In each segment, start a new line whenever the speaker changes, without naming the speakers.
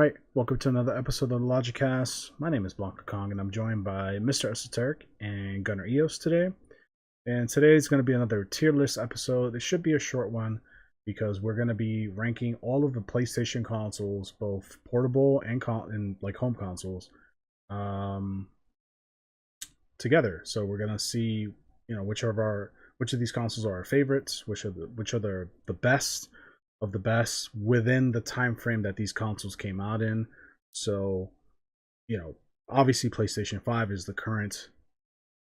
right, welcome to another episode of the LogiCast. My name is Blankakong, and I'm joined by Mr. Esoteric and Gunner Eos today. And today is going to be another tier list episode. It should be a short one because we're going to be ranking all of the PlayStation consoles, both portable and like home consoles, um, together. So we're going to see, which of these consoles are our favorites, which are the best of the best within the time frame that these consoles came out in. So, obviously PlayStation 5 is the current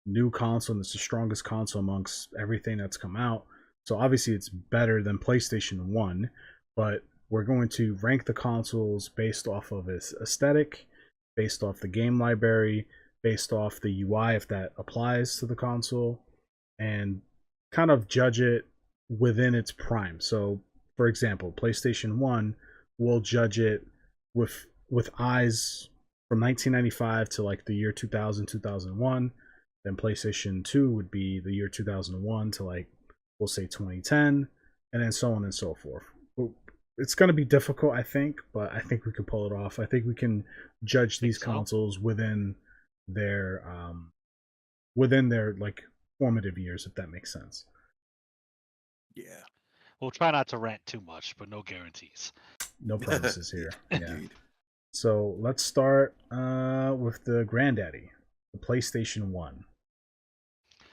new console and it's the strongest console amongst everything that's come out. So obviously it's better than PlayStation 1, but we're going to rank the consoles based off of its aesthetic, based off the game library, based off the UI if that applies to the console, and kind of judge it within its prime. So for example, PlayStation 1 will judge it with eyes from 1995 to like the year 2000, 2001. Then PlayStation 2 would be the year 2001 to like, we'll say 2010, and then so on and so forth. It's going to be difficult, I think, but I think we can pull it off. I think we can judge these consoles within their like formative years, if that makes sense.
Yeah.
We'll try not to rant too much, but no guarantees.
No promises here. Yeah.
Indeed.
So let's start with the granddaddy, the PlayStation 1.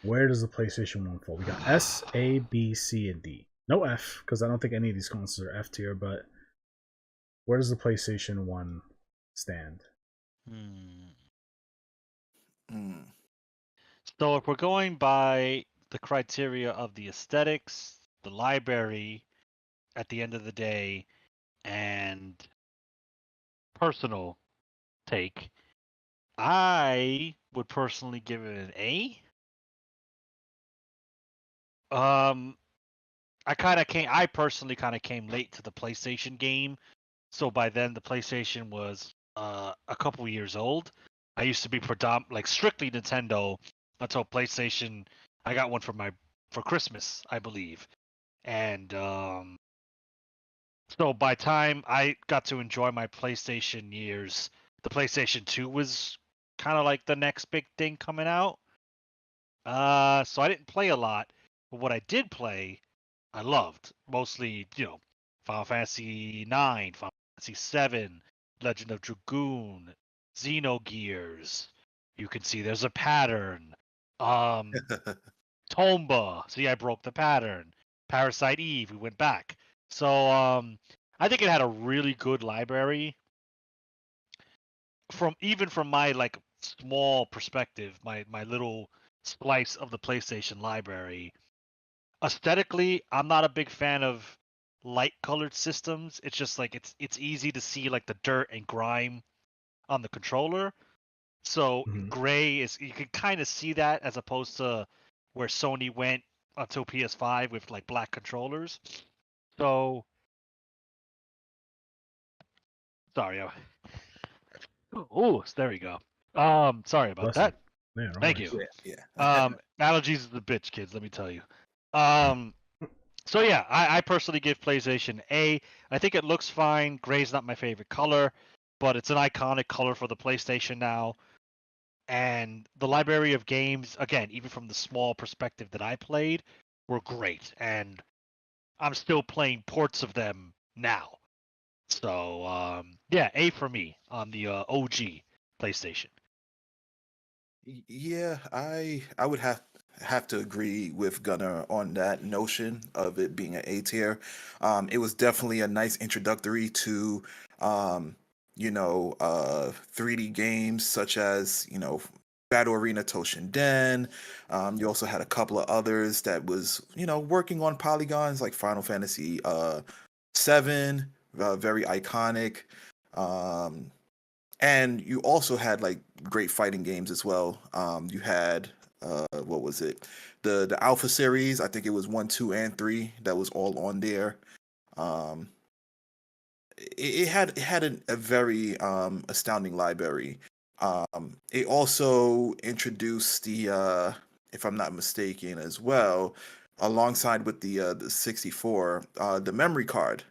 Where does the PlayStation 1 fall? We got S, A, B, C, and D. No F, because I don't think any of these consoles are F tier, but where does the PlayStation 1 stand?
So if we're going by the criteria of the aesthetics, the library, at the end of the day, and personal take, I would personally give it an A. I personally kind of came late to the PlayStation game, so by then the PlayStation was a couple years old. I used to be strictly Nintendo until PlayStation. I got one for Christmas, I believe, and so by time I got to enjoy my PlayStation years, the PlayStation 2 was kind of like the next big thing coming out. So I didn't play a lot, but what I did play, I loved. Mostly, Final Fantasy 9, Final Fantasy 7, Legend of Dragoon, Xenogears. You can see there's a pattern. Tomba. See, I broke the pattern. Parasite Eve. We went back. So I think it had a really good library. From my like small perspective, my little slice of the PlayStation library. Aesthetically, I'm not a big fan of light colored systems. It's just like it's easy to see like the dirt and grime on the controller. So gray is, you can kind of see that, as opposed to where Sony went until PS5 with like black controllers. So sorry. Oh, there we go. Sorry about that.
Yeah,
Thank you.
Yeah.
Allergies is the bitch, kids. Let me tell you. So yeah, I personally give PlayStation A. I think it looks fine. Gray's not my favorite color, but it's an iconic color for the PlayStation now. And the library of games, again, even from the small perspective that I played, were great. And I'm still playing ports of them now. So yeah, A for me on the OG PlayStation.
Yeah, I would have to agree with Gunnar on that notion of it being an A tier. It was definitely a nice introductory to 3D games such as, Battle Arena Toshinden. You also had a couple of others that was, working on polygons like Final Fantasy 7, very iconic. And you also had like great fighting games as well. You had what was it? The Alpha series. I think it was 1, 2, and 3 that was all on there. It had a very astounding library. It also introduced the, if I'm not mistaken, as well, alongside with the 64, the memory card.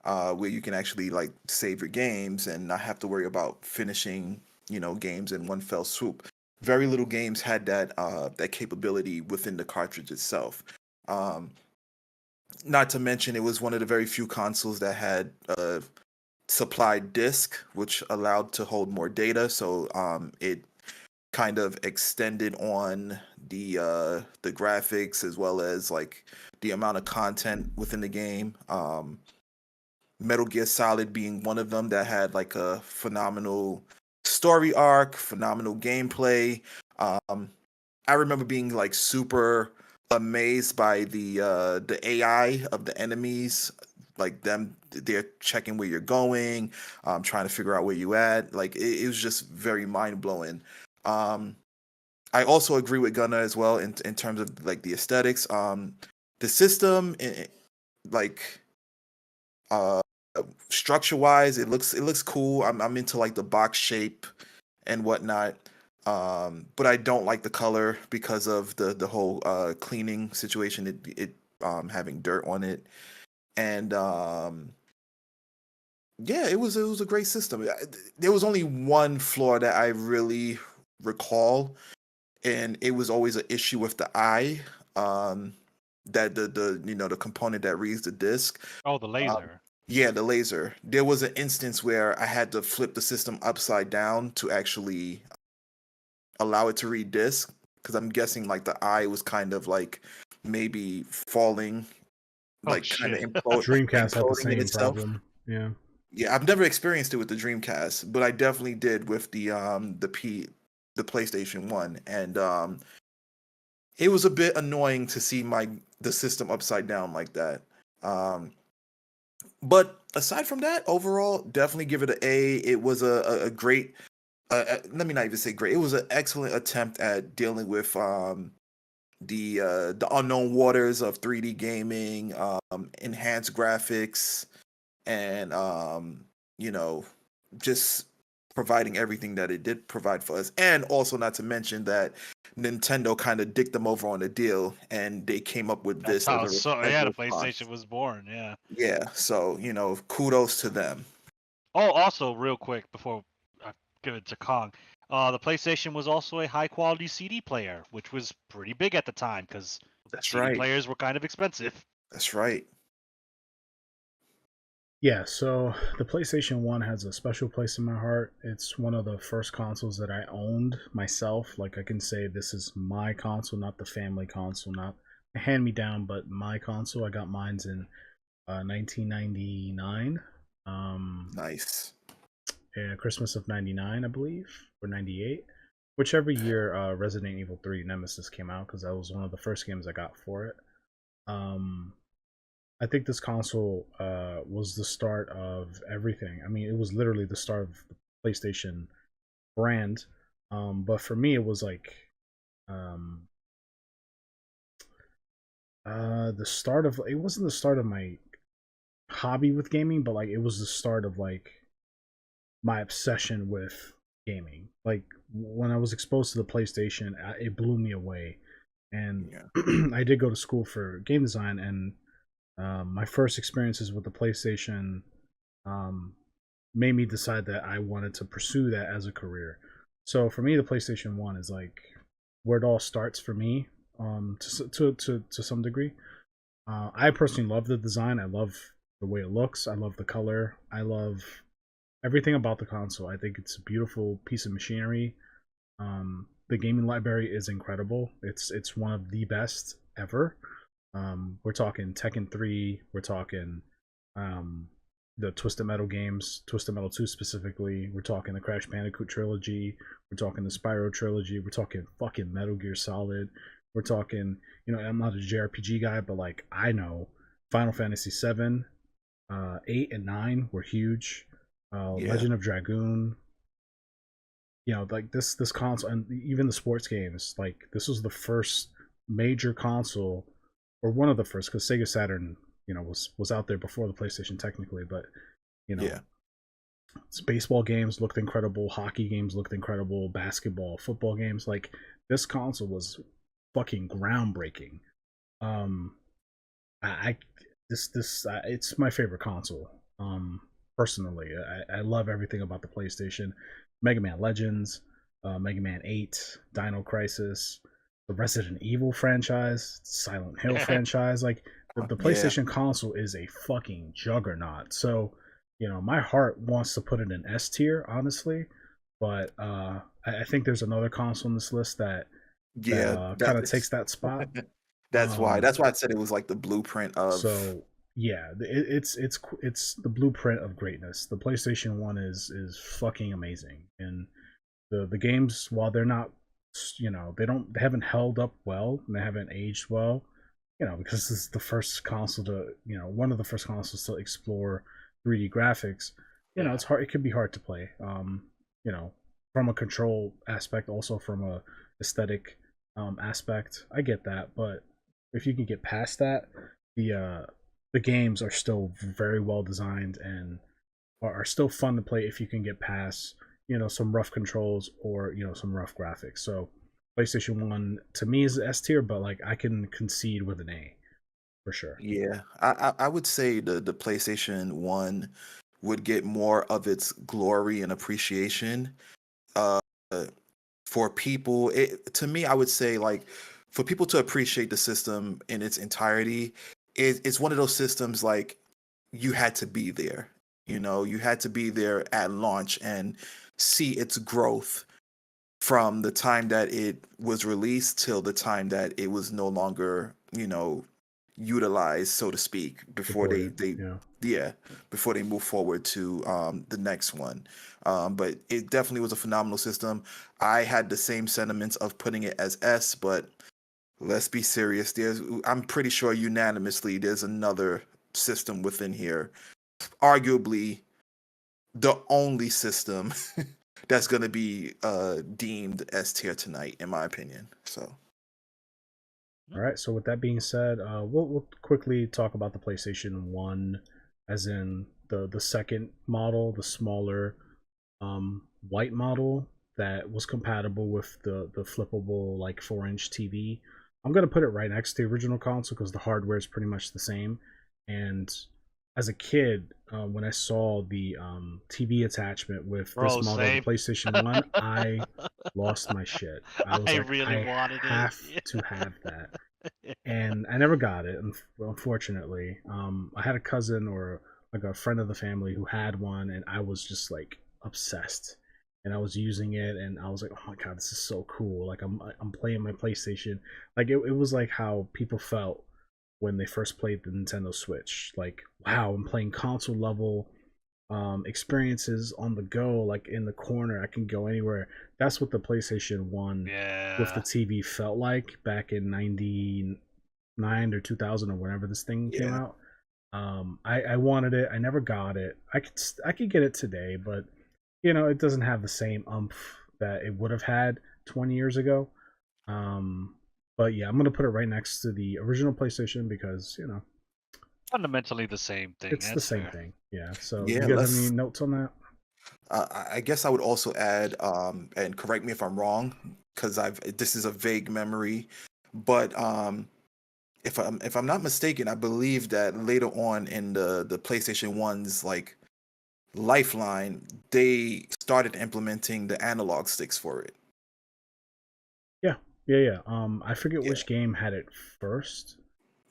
where you can actually like save your games and not have to worry about finishing, games in one fell swoop. Very little games had that capability within the cartridge itself. Um, Not to mention, it was one of the very few consoles that had supplied disk, which allowed to hold more data. So it kind of extended on the graphics as well as like the amount of content within the game. Metal Gear Solid being one of them that had like a phenomenal story arc, phenomenal gameplay. Um, I remember being like super amazed by the AI of the enemies, like they're checking where you're going, trying to figure out where you at. Like it was just very mind blowing. Um, I also agree with Gunnar as well in terms of like the aesthetics. The system, like uh, structure wise, it looks cool. I'm into like the box shape and whatnot. But I don't like the color because of the whole cleaning situation. It having dirt on it, and yeah, it was a great system. There was only one flaw that I really recall, and it was always an issue with the eye. Um, that the component that reads the disc.
Oh, the
Um,
laser.
yeah, the laser. There was an instance where I had to flip the system upside down to actually allow it to read disc, because I'm guessing like the eye was kind of like maybe falling,
Oh
like kind of
shit.
Dreamcast had the
imploding in
same
itself.
problem. Yeah.
Yeah, I've never experienced it with the Dreamcast, but I definitely did with the PlayStation 1, and it was a bit annoying to see the system upside down like that. Um but aside from that, overall, definitely give it an A. It was a great, let me not even say great. It was an excellent attempt at dealing with the unknown waters of 3D gaming, enhanced graphics, and you know, just providing everything that it did provide for us. And also, not to mention that Nintendo kind of dicked them over on the deal, and they came up with
That's
this as
how
a
the
respectable
PlayStation
cost.
was born. Yeah.
Yeah, so kudos to them.
Oh, also, real quick before I give it to Kong, the PlayStation was also a high quality CD player, which was pretty big at the time because
That's
CD
right.
players were kind of expensive.
That's right.
Yeah, so the PlayStation 1 has a special place in my heart. It's one of the first consoles that I owned myself. Like, I can say this is my console, not the family console, not a hand me down, but my console. I got mine's in 1999.
Nice.
Christmas of 99, I believe, or 98. Whichever year Resident Evil 3 Nemesis came out, because that was one of the first games I got for it. Um, I think this console was the start of everything. I mean, it was literally the start of the PlayStation brand. But for me, it was like um, the start of. It wasn't the start of my hobby with gaming, but like it was the start of like my obsession with gaming. Like when I was exposed to the PlayStation, it blew me away. And
Yeah.
I did go to school for game design, and my first experiences with the PlayStation um, made me decide that I wanted to pursue that as a career. So for me, the PlayStation One is like where it all starts for me, to some degree. I personally love the design. I love the way it looks. I love the color. I love everything about the console. I think it's a beautiful piece of machinery. The gaming library is incredible. It's one of the best ever. We're talking Tekken 3. We're talking um, the Twisted Metal games, Twisted Metal 2 specifically. We're talking the Crash Bandicoot trilogy. We're talking the Spyro trilogy. We're talking fucking Metal Gear Solid. We're talking, I'm not a JRPG guy, but like I know Final Fantasy 7, 8, and 9 were huge.
Yeah.
Legend of Dragoon, like this console, and even the sports games, like this was the first major console, or one of the first, because Sega Saturn was out there before the PlayStation technically, but you know
Yeah.
baseball games looked incredible, hockey games looked incredible, basketball, football games. Like this console was fucking groundbreaking. um I It's my favorite console. Personally, I love everything about the PlayStation. Mega Man Legends, Mega Man 8, Dino Crisis, the Resident Evil franchise, Silent Hill franchise. Like the
Yeah.
PlayStation console is a fucking juggernaut. So, my heart wants to put it in S tier, honestly. But I think there's another console on this list that
Yeah, that
kind of takes
is
that spot.
that's why.
Um,
That's why I said it was like the blueprint of.
so yeah, it's the blueprint of greatness. The PlayStation One is fucking amazing, and the games, while they're not, they haven't held up well and they haven't aged well, because this is the first console to, one of the first consoles to explore 3D graphics.
Yeah.
It's hard. It can be hard to play. You know, from a control aspect, also from a aesthetic aspect. I get that, but if you can get past that, the uh, the games are still very well designed and are still fun to play if you can get past some rough controls or some rough graphics. So PlayStation One to me is S tier, but like I can concede with an A for sure.
Yeah, I would say the PlayStation 1 would get more of its glory and appreciation. Uh, for people, to me, I would say like for people to appreciate the system in its entirety, it's one of those systems like you had to be there. You had to be there at launch and see its growth from the time that it was released till the time that it was no longer, utilized, so to speak, before they
Supported,
they
yeah.
yeah, before they move forward to the next one. But it definitely was a phenomenal system. I had the same sentiments of putting it as S, but let's be serious. I'm pretty sure unanimously there's another system within here, arguably the only system that's going to be deemed S tier tonight, in my opinion. So,
All right. So with that being said, we'll quickly talk about the PlayStation One, as in the second model, the smaller white model that was compatible with the flippable like 4-inch TV. I'm gonna put it right next to the original console because the hardware is pretty much the same. And as a kid, when I saw the TV attachment with this
Bro,
model of the
same.
PlayStation One, I lost my shit. I was
I
like,
really
I
wanted it.
have to have that, and I never got it. Unfortunately, I had a cousin or like a friend of the family who had one, and I was just like obsessed. And I was using it, and I was like, "Oh my god, this is so cool!" Like I'm playing my PlayStation. Like it was like how people felt when they first played the Nintendo Switch. Like, wow, I'm playing console level experiences on the go, like in the corner. I can go anywhere. That's what the PlayStation One with the
Yeah.
TV felt like back in '99 or 2000 or whenever this thing came
yeah.
out. I wanted it. I never got it. I could get it today, but it doesn't have the same umph that it would have had 20 years ago. Um, but yeah, I'm gonna put it right next to the original PlayStation because
Fundamentally the same thing.
it's the
That's
same
fair.
thing. Yeah. So you
Yeah,
guys have any
let's.
notes on that?
I guess I would also add, and correct me if I'm wrong, because this is a vague memory, but if I'm not mistaken, I believe that later on in the PlayStation One's like lifeline, they started implementing the analog sticks for it.
Yeah. Yeah. Yeah. I forget
Yeah.
which game had it first,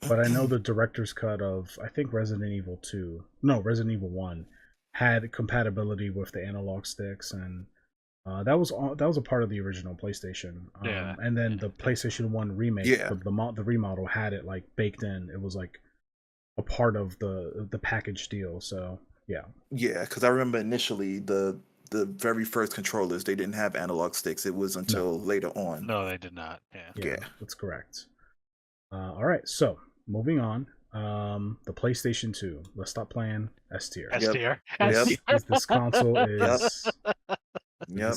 but I know the director's cut of I think Resident Evil 2, no Resident Evil 1, had compatibility with the analog sticks, and that was a part of the original PlayStation.
Yeah.
And then
Yeah,
the
I think so.
PlayStation One remake,
Yeah,
the remodel had it like baked in. It was like a part of the package deal. So yeah,
yeah, because I remember initially the very first controllers they didn't have analog sticks. It was
no,
until later on.
No, they did not. Yeah.
yeah,
Yeah.
that's correct. All right, so moving on. The PlayStation 2. Let's stop playing S tier.
S
Yep.
tier. S
Yep.
tier.
This console
Yep.
is
Yep.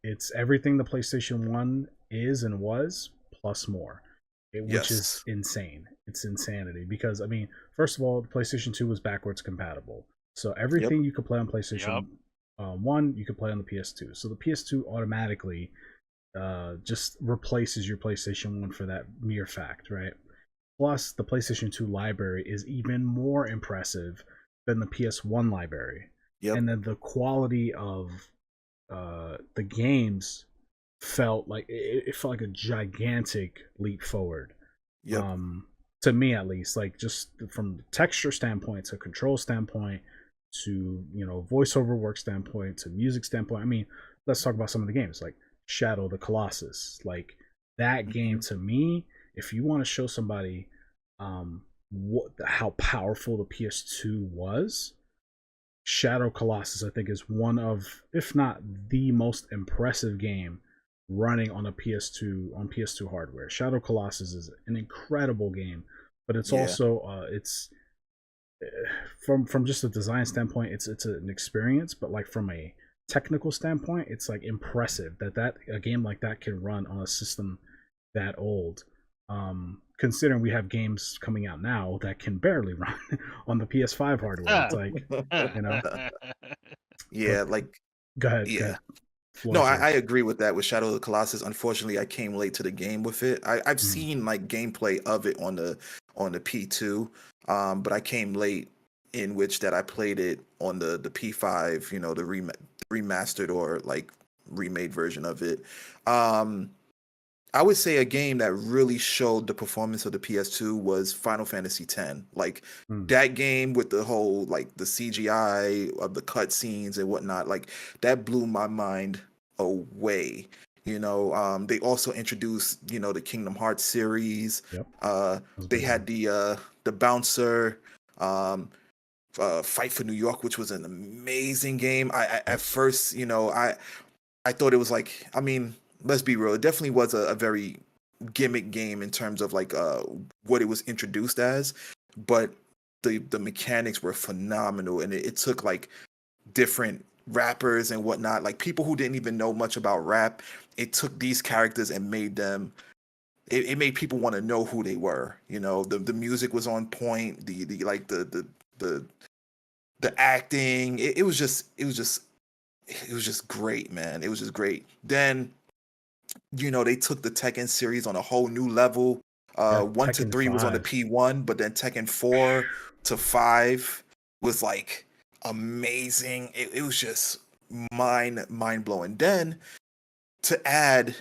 it's everything the PlayStation 1 is and was plus more. Which is
Yes.
insane. It's insanity because I mean, first of all, the PlayStation 2 was backwards compatible. So
Yep.
everything you could play on
Yep.
PlayStation 1, you could play on the PS2. So the PS2 automatically just replaces your PlayStation 1 for that mere fact, right? Plus, the PlayStation 2 library is even more impressive than the PS1 library.
Yep.
And then the quality of the games felt like it felt like a gigantic leap forward.
Yep.
To me at least, like just from texture standpoint to control standpoint to voiceover work standpoint to music standpoint. I mean, let's talk about some of the games like Shadow of the Colossus. Like that game to me, if you want to show somebody how powerful the PS2 was, Shadow Colossus I think is one of, if not the most impressive game running on a PS2 hardware. Shadow Colossus is an incredible game, but it's also it's from just a design standpoint, it's an experience, but like from a technical standpoint, it's like impressive that a game like that can run on a system that old. Considering we have games coming out now that can barely run on the PS5 hardware. It's like,
yeah,
but
like
go ahead.
yeah.
Go ahead.
No, I agree with that with Shadow of the Colossus. Unfortunately, I came late to the game with it. I've seen like gameplay of it on the P2, but I came late, in which that I played it on the P5, the remastered or like remade version of it. I would say a game that really showed the performance of the PS2 was Final Fantasy X. Like that game with the whole like the CGI of the cutscenes and whatnot, like that blew my mind away. They also introduced the Kingdom Hearts series.
Yep.
They had the Bouncer, Fight for New York, which was an amazing game. I at first, I thought it was like, I mean, let's be real, it definitely was a very gimmick game in terms of like what it was introduced as, but the mechanics were phenomenal, and it took like different rappers and whatnot, like people who didn't even know much about rap. It took these characters and made them. It made people want to know who they were. The music was on point. The like the acting. It was just great, man. It was just great. Then they took the Tekken series on a whole new level. 1 to 3 was on the P1, but then Tekken 4 to 5 was like amazing. It was just mind blowing. Then to add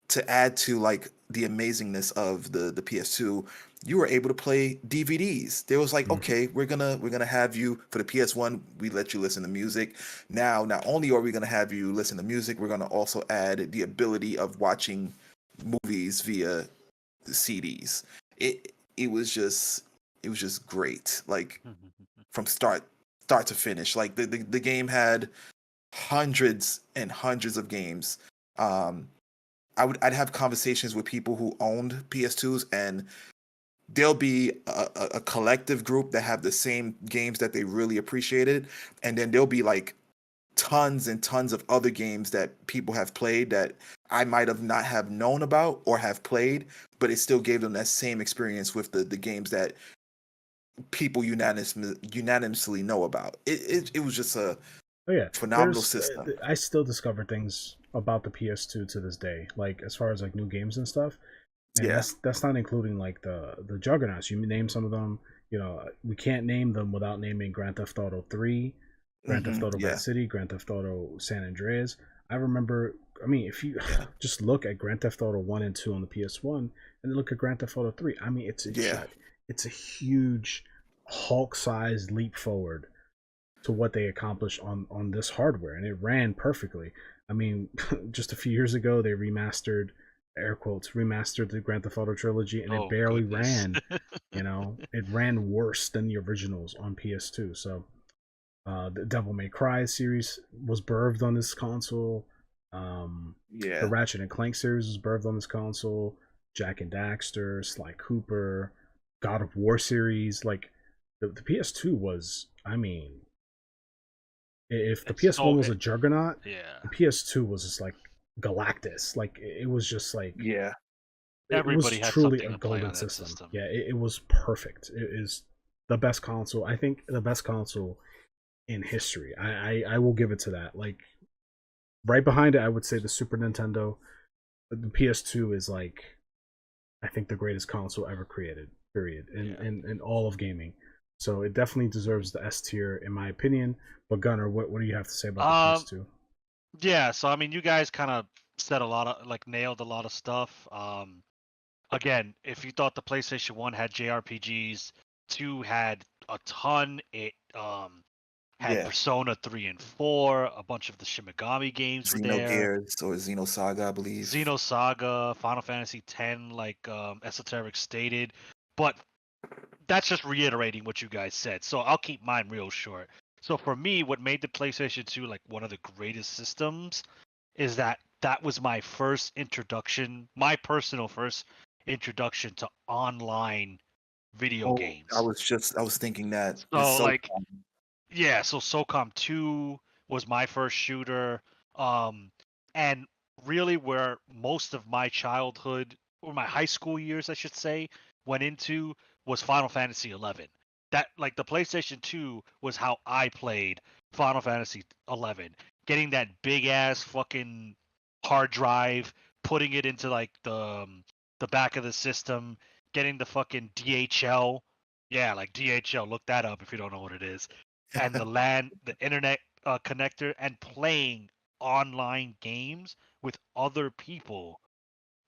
to like the amazingness of the PS2, you were able to play DVDs. There was like, okay, we're gonna have you for the PS1. We let you listen to music. Now, not only are we gonna have you listen to music, we're gonna also add the ability of watching movies via CDs. It was just great. Like from start to finish. Like the game had hundreds and hundreds of games. I'd have conversations with people who owned PS2s, and there'll be a collective group that have the same games that they really appreciated, and then there'll be like tons and tons of other games that people have played that I might have not have known about or have played, but it still gave them that same experience with the games that people unanimously know about. It was just a phenomenal system.
I still discover things about the PS2 to this day, like as far as like new games and stuff. And that's not including like the juggernauts. You name some of them. We can't name them without naming Grand Theft Auto 3, Grand Theft Auto Vice City, Grand Theft Auto San Andreas. I remember. I mean, if you just look at Grand Theft Auto 1 and 2 on the PS1, and then look at Grand Theft Auto 3, I mean, it's a huge Hulk-sized leap forward to what they accomplished on this hardware, and it ran perfectly. I mean, just a few years ago, they remastered, air quotes, remastered the Grand Theft Auto trilogy, and it barely ran. It ran worse than the originals on PS2. So, the Devil May Cry series was birthed on this console. The Ratchet and Clank series was birthed on this console. Jack and Daxter, Sly Cooper, God of War series. Like the PS2 was, I mean, if the PS1 was a juggernaut, the PS2 was just like Galactus. Like it was just like
everybody had
truly
something
a
to play
golden
on that system.
Yeah, it was perfect. It is the best console. I think the best console in history. I will give it to that. Like right behind it, I would say the Super Nintendo. The PS2 is like, I think, the greatest console ever created. period,
Yeah.
in all of gaming. So it definitely deserves the S tier, in my opinion. But Gunnar, what do you have to say about the PS2?
Yeah, so I mean, you guys kind of said a lot of nailed a lot of stuff. Again, if you thought the PlayStation 1 had JRPGs, 2 had a ton. It had
Yeah,
Persona 3 and 4, a bunch of the Shimigami games were there.
Xenogears or Xenosaga, I believe.
Xenosaga, Final Fantasy X, like Esoteric stated. But that's just reiterating what you guys said. So I'll keep mine real short. So for me, what made the PlayStation 2 like one of the greatest systems is that that was my first introduction, my personal first introduction to online video
Oh,
games.
I was thinking that it's
So
so
like yeah, so SOCOM 2 was my first shooter. And really where most of my childhood or my high school years, I should say, went into was Final Fantasy 11. That like the PlayStation 2 was how I played Final Fantasy 11. Getting that big ass fucking hard drive, putting it into like the back of the system, getting the fucking DHL. Yeah, like DHL, look that up if you don't know what it is, and the internet connector, and playing online games with other people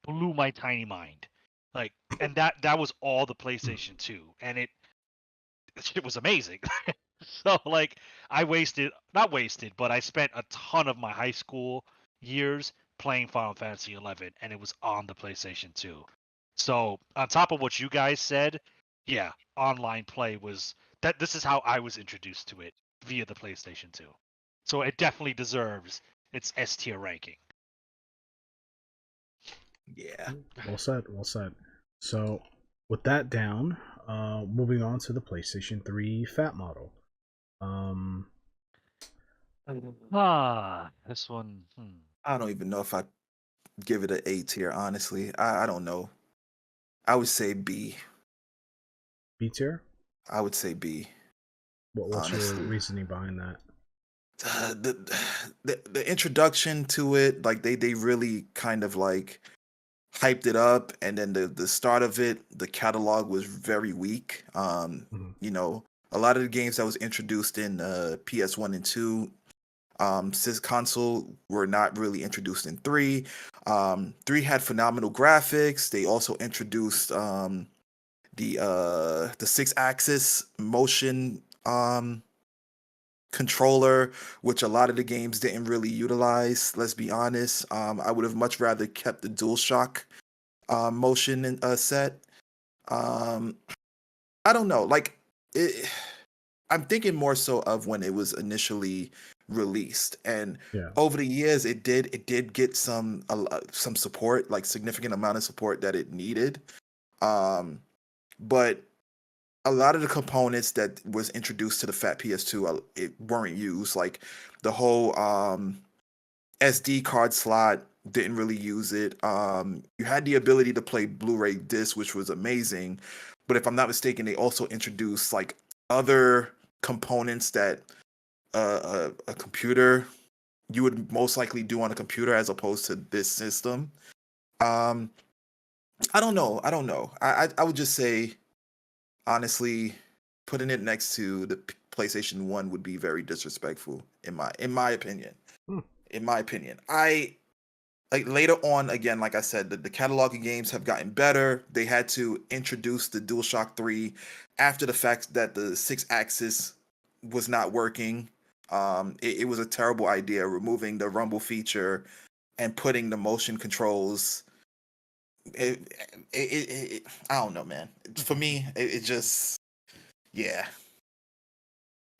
blew my tiny mind. Like, and that was all the PlayStation 2, and it was amazing. So like, I wasted not wasted, but I spent a ton of my high school years playing Final Fantasy 11, and it was on the PlayStation 2. So on top of what you guys said, yeah, online play was that. This is how I was introduced to it via the PlayStation 2. So it definitely deserves its S tier ranking.
yeah.
Well said, well said. So with that down, moving on to the PlayStation 3 Fat model. Um,
This one. Hmm.
I don't even know if I give it an A tier, honestly. I don't know. I would say B.
B tier.
I would say B,
What's your
honestly.
reasoning behind that?
The introduction to it, like they really kind of like hyped it up, and then the start of it, the catalog was very weak.
Mhm.
You know, a lot of the games that was introduced in PS1 and 2 sys console were not really introduced in 3. 3 had phenomenal graphics. They also introduced the 6-axis motion controller, which a lot of the games didn't really utilize. Let's be honest. I would have much rather kept the DualShock motion set. Um, I don't know. Like, I'm thinking more so of when it was initially released, and
Yeah.
over the years, it did get some support, like significant amount of support that it needed. But a lot of the components that was introduced to the Fat PS2, it weren't used. Like the whole SD card slot didn't really use it. You had the ability to play Blu-ray disc, which was amazing. But if I'm not mistaken, they also introduced like other components that a computer you would most likely do on a computer as opposed to this system. Um, I don't know. I don't know. I would just say honestly, putting it next to the PlayStation 1 would be very disrespectful in my opinion.
Hmm.
In my opinion. I like later on again, like I said, the catalog of games have gotten better. They had to introduce the DualShock 3 after the fact that the 6-axis was not working. It was a terrible idea removing the rumble feature and putting the motion controls. I don't know, man. For me, it just yeah.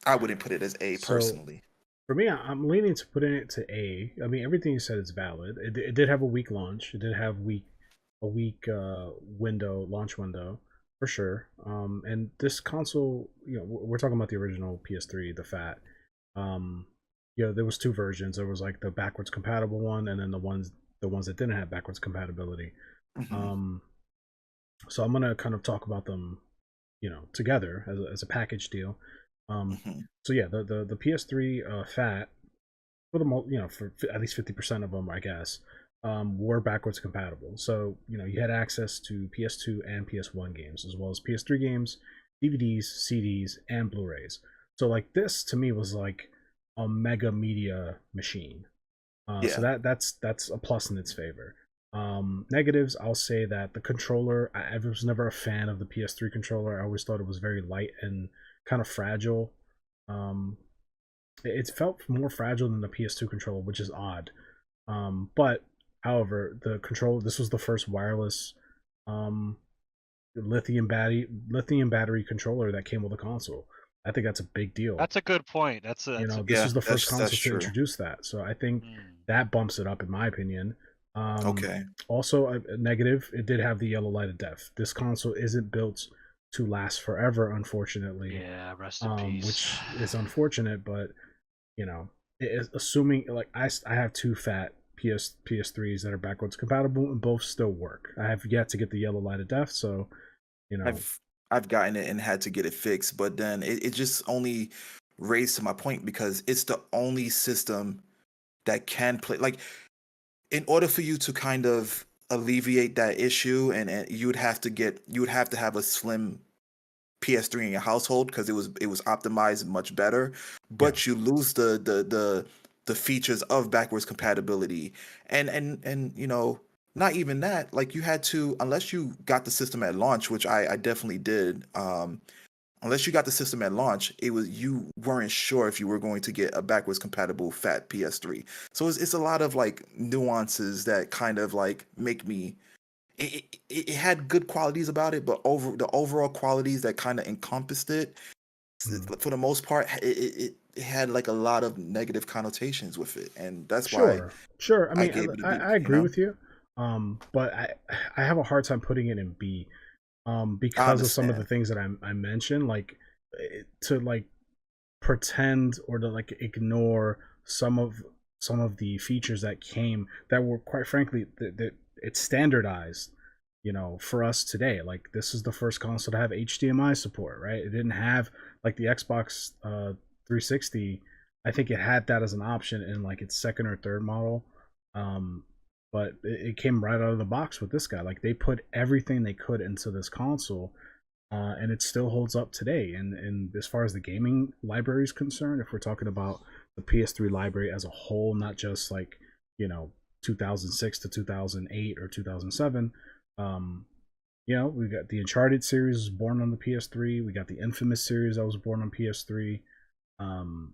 I wouldn't put it as A
So
personally.
for me, I'm leaning to putting it to A. I mean, everything you said is valid. It did have a weak launch. It did have a weak window launch window for sure. And this console, we're talking about the original PS3, the Fat. Um, there was two versions. There was like the backwards compatible one, and then the ones that didn't have backwards compatibility.
Hmm.
Um, so I'm gonna kind of talk about them, together as a package deal. Um,
Hmm.
so yeah, the PS3 Fat for the for at least 50% of them, I guess, were backwards compatible. So you had access to PS2 and PS1 games, as well as PS3 games, DVDs, CDs, and Blu-rays. So like this to me was like a mega media machine. So
Yeah.
that's a plus in its favor. Negatives, I'll say that the controller, I was never a fan of the PS3 controller. I always thought it was very light and kind of fragile. Um, it felt more fragile than the PS2 controller, which is odd. But however, the controller, this was the first wireless um, lithium battery controller that came with a console. I think that's a big deal.
That's a good point. That's a
This
Yeah,
was the first
that's
console to
true.
introduce that, so I think that bumps it up in my opinion.
Okay.
Also, a negative, it did have the yellow light of death. This console isn't built to last forever, unfortunately.
Yeah, rest in peace.
Which is unfortunate, but it is assuming like I have two fat PS3s that are backwards compatible and both still work. I have yet to get the yellow light of death, so
I've gotten it and had to get it fixed, but then it just only raised to my point because it's the only system that can play. Like, in order for you to kind of alleviate that issue, and you would have to have a slim PS3 in your household because it was optimized much better,
yeah,
but you lose the features of backwards compatibility, and not even that, like you had to, unless you got the system at launch, which I definitely did. Unless you got the system at launch, you weren't sure if you were going to get a backwards compatible fat PS3. So it's a lot of like nuances that kind of like make me. It had good qualities about it, but the overall qualities that kind of encompassed it, for the most part, it had like a lot of negative connotations with it, and that's why
sure. I
I
mean,
gave it a B.
I agree with you, but I have a hard time putting it in B,
I
because of some of the
understand.
things that I mentioned, like to like pretend or to like ignore some of the features that came that were quite frankly that it's standardized for us today. Like this is the first console to have HDMI support, right? It didn't have like the Xbox 360. I think it had that as an option in like its second or third model, um but it came right out of the box with this guy. Like they put everything they could into this console, and it still holds up today. And as far as the gaming library is concerned, if we're talking about the PS3 library as a whole, not just like you know 2006 to 2008 or 2007, um, we got the Uncharted series was born on the PS3. We got the Infamous series that was born on PS3. Um,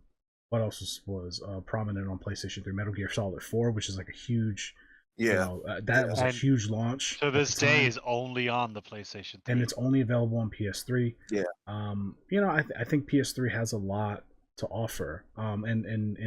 what else was prominent on PlayStation 3? Metal Gear Solid 4, which is like a huge,
Yeah,
that
yeah,
was a
And
huge launch
to
at the
this day
time,
is only on the PlayStation
and
3.
it's only available on PS3.
yeah.
I think PS3 has a lot to offer. And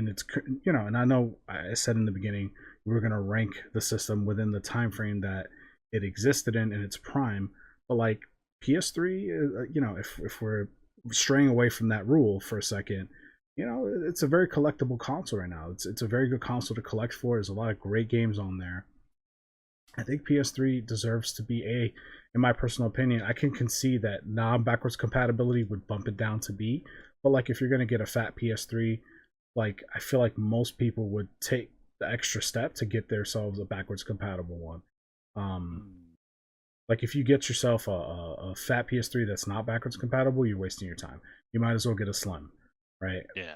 it's and I know I said in the beginning we were gonna rank the system within the time frame that it existed in its prime, but like PS3, if we're straying away from that rule for a second, it's a very collectible console right now. It's a very good console to collect for. There's a lot of great games on there. I think PS3 deserves to be A. In my personal opinion, I can concede that non-backwards compatibility would bump it down to B. But like, if you're gonna get a fat PS3, like I feel like most people would take the extra step to get themselves a backwards compatible one. Um, like if you get yourself a fat PS3 that's not backwards compatible, you're wasting your time. You might as well get a slim, right?
Yeah.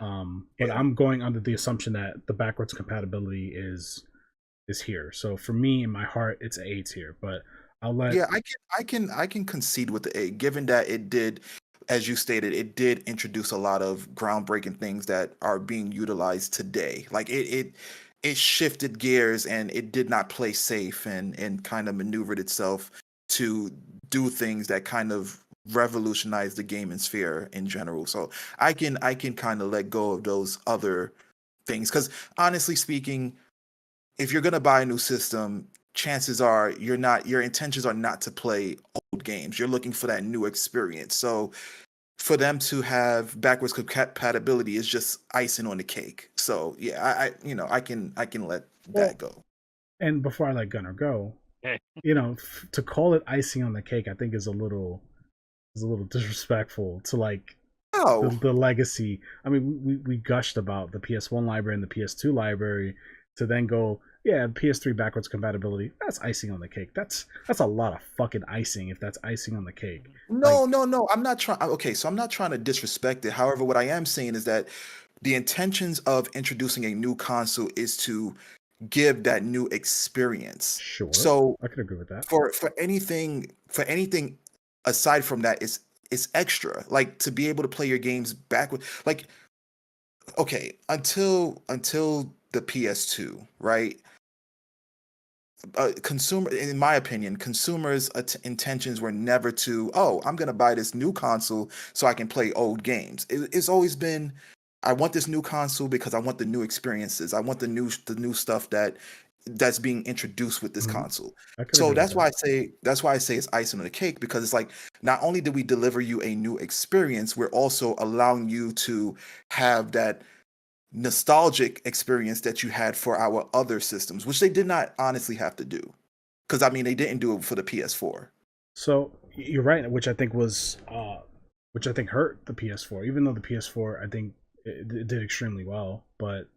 But
Yeah.
I'm going under the assumption that the backwards compatibility is here. So for me, in my heart, it's an A tier. But I'll let
Yeah, I can concede with the A, given that it did, as you stated, it did introduce a lot of groundbreaking things that are being utilized today. Like it shifted gears and it did not play safe and kind of maneuvered itself to do things that kind of revolutionized the gaming sphere in general. So I can kind of let go of those other things because honestly speaking, if you're gonna buy a new system, chances are your intentions are not to play old games. You're looking for that new experience. So for them to have backwards compatibility is just icing on the cake. So yeah, I can let that
well,
go.
and before I let Gunner go,
Okay.
to call it icing on the cake, I think is a little disrespectful to like
Oh,
the legacy. I mean, we gushed about the PS1 library and the PS2 library to then go Yeah, PS3 backwards compatibility. That's icing on the cake. That's a lot of fucking icing if that's icing on the cake. Like,
No. I'm not trying. Okay, so I'm not trying to disrespect it. However, what I am saying is that the intentions of introducing a new console is to give that new experience.
sure,
So
I could agree with that.
for anything aside from that, it's extra. Like to be able to play your games backward. Like okay, until the PS2, right? Consumer, in my opinion, consumers' intentions were never to, oh, I'm gonna buy this new console so I can play old games. It's always been, I want this new console because I want the new experiences. I want the new stuff that's being introduced with this
Hmm.
console.
I could
So
agree with
that's why
that.
I say it's icing on the cake, because it's like not only do we deliver you a new experience, we're also allowing you to have that nostalgic experience that you had for our other systems, which they did not honestly have to do. Because I mean, they didn't do it for the PS4.
So you're right, which I think hurt the PS4. Even though the PS4, I think it did extremely well, but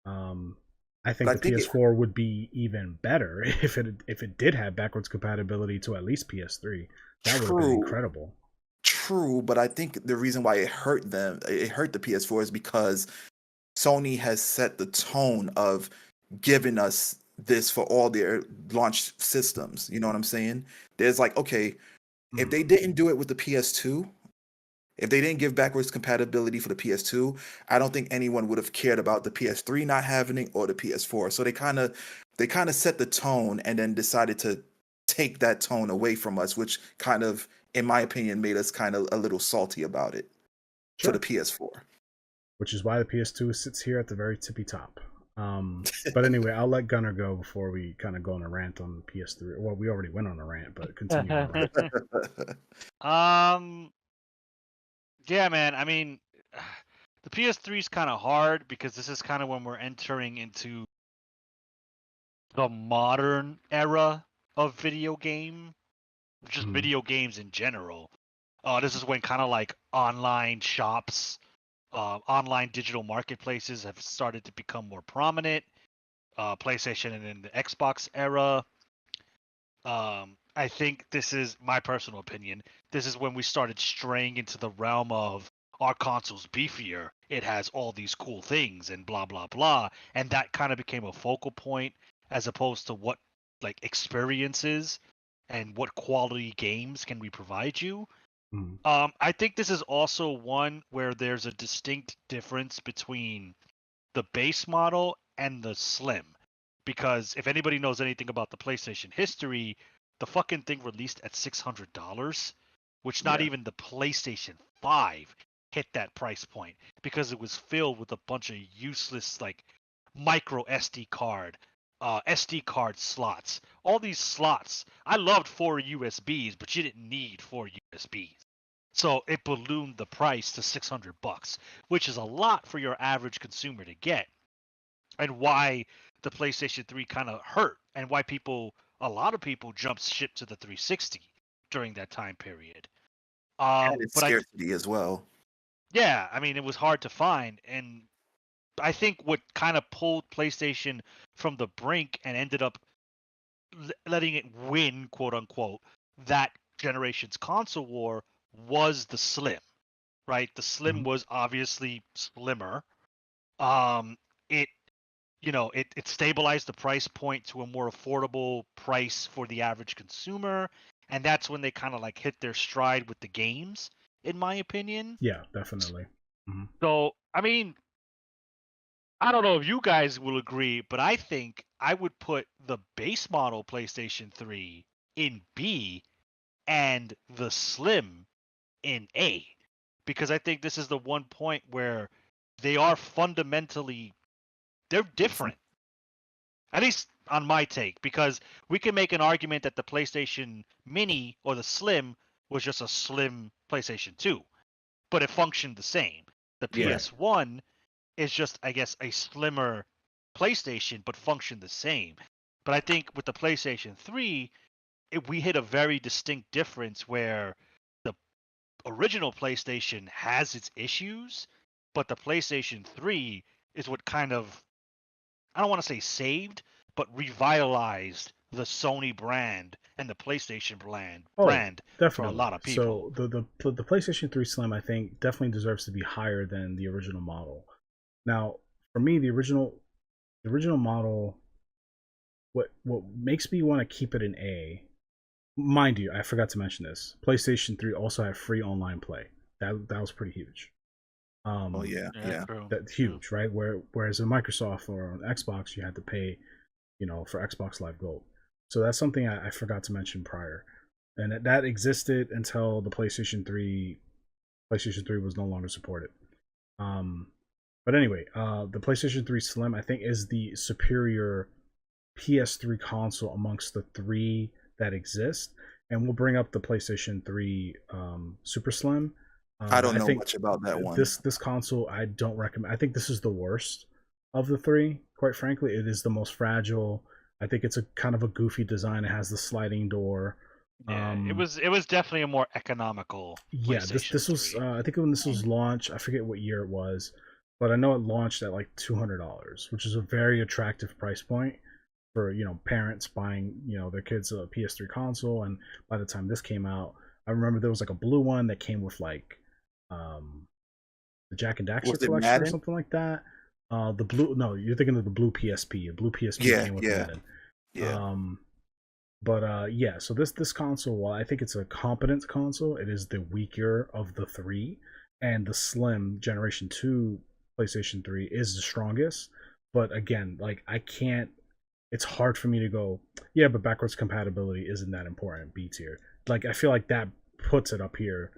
um, I think
But
the
I think it
PS4 would be even better if it did have backwards compatibility to at least PS3. That would have been
true,
incredible.
true, but I think the reason why it hurt the PS4 is because Sony has set the tone of giving us this for all their launch systems. You know what I'm saying? There's like, okay, if
Mm.
they didn't do it with the PS2, if they didn't give backwards compatibility for the PS2, I don't think anyone would have cared about the PS3 not having it or the PS4. So they kind of set the tone and then decided to take that tone away from us, which kind of, in my opinion, made us kind of a little salty about it for the
Sure.
PS4.
Which is why the PS2 sits here at the very tippy top. But anyway, I'll let Gunner go before we kind of go on a rant on PS3. Well, we already went on a rant, but continue on the rant.
um, yeah, man. I mean, the PS3 is kind of hard because this is kind of when we're entering into the modern era of video game, just
Mhm.
video games in general. This is when kind of like online shops, online digital marketplaces have started to become more prominent. PlayStation and in the Xbox era. I think this is my personal opinion. This is when we started straying into the realm of our console's beefier. It has all these cool things and blah blah blah, and that kind of became a focal point as opposed to what like experiences and what quality games can we provide you.
Mhm.
I think this is also one where there's a distinct difference between the base model and the slim, because if anybody knows anything about the PlayStation history, the fucking thing released at $600, which not
Yeah.
even the PlayStation 5 hit that price point because it was filled with a bunch of useless like micro SD card slots. All these slots. I loved 4 USBs, but you didn't need 4 USBs. So it ballooned the price to $600, which is a lot for your average consumer to get, and why the PlayStation 3 kind of hurt, and why a lot of people jumped ship to the 360 during that time period.
And its
But
scarcity as well.
yeah, I mean, it was hard to find, and I think what kind of pulled PlayStation from the brink and ended up letting it win, quote unquote, that generation's console war was the Slim, right? The Slim
Mhm.
was obviously slimmer. Um, it it stabilized the price point to a more affordable price for the average consumer, and that's when they kind of like hit their stride with the games, in my opinion.
Yeah, definitely. Mhm.
So, I mean, I don't know if you guys will agree, but I think I would put the base model PlayStation 3 in B and the Slim in A, because I think this is the one point where they are fundamentally they're
Different.
different. At least on my take, because we can make an argument that the PlayStation Mini or the Slim was just a slim PlayStation 2, but it functioned the same. The
Yeah.
Right.
PS1 is just, I guess, a slimmer PlayStation, but functioned the same. But I think with the PlayStation 3, we hit a very distinct difference where the original PlayStation has its issues, but the PlayStation 3 is what kind of, I don't want to say saved, but revitalized the Sony brand and the PlayStation
Oh,
brand for a
definitely.
lot of people.
So the PlayStation 3 Slim, I think, definitely deserves to be higher than the original model. Now, for me, the original model, what makes me want to keep it an A, mind you, I forgot to mention this. PlayStation 3 also had free online play. That was pretty huge.
Oh yeah, yeah.
True.
That's huge, right? Whereas in Microsoft or on Xbox, you had to pay, for Xbox Live Gold. So that's something I forgot to mention prior, and that existed until the PlayStation 3. PlayStation 3 was no longer supported. Um, but anyway, the PlayStation 3 Slim, I think, is the superior PS3 console amongst the three that exist. And we'll bring up the PlayStation 3 Super Slim.
I don't
I
know
think
much about that one.
this console I don't recommend. I think this is the worst of the three. Quite frankly, it is the most fragile. I think it's a kind of a goofy design. It has the sliding door.
Yeah, it was definitely a more economical
Yeah,
PlayStation
this was
3.
I think when this was launched, I forget what year it was, but I know it launched at like $200, which is a very attractive price point for parents buying their kids a PS3 console. And by the time this came out, I remember there was like a blue one that came with like um the Jack and Daxter
Was it
collection or
Madden?
something like that. The blue, no, you're thinking of the blue PSP. The blue PSP
Yeah,
came with
yeah,
Madden.
yeah.
But yeah, so this console, while I think it's a competent console, it is the weaker of the three, and the Slim Generation 2 PlayStation 3 is the strongest. But again, like I can't, it's hard for me to go, yeah, but backwards compatibility isn't that important, B tier. Like I feel like that puts it up here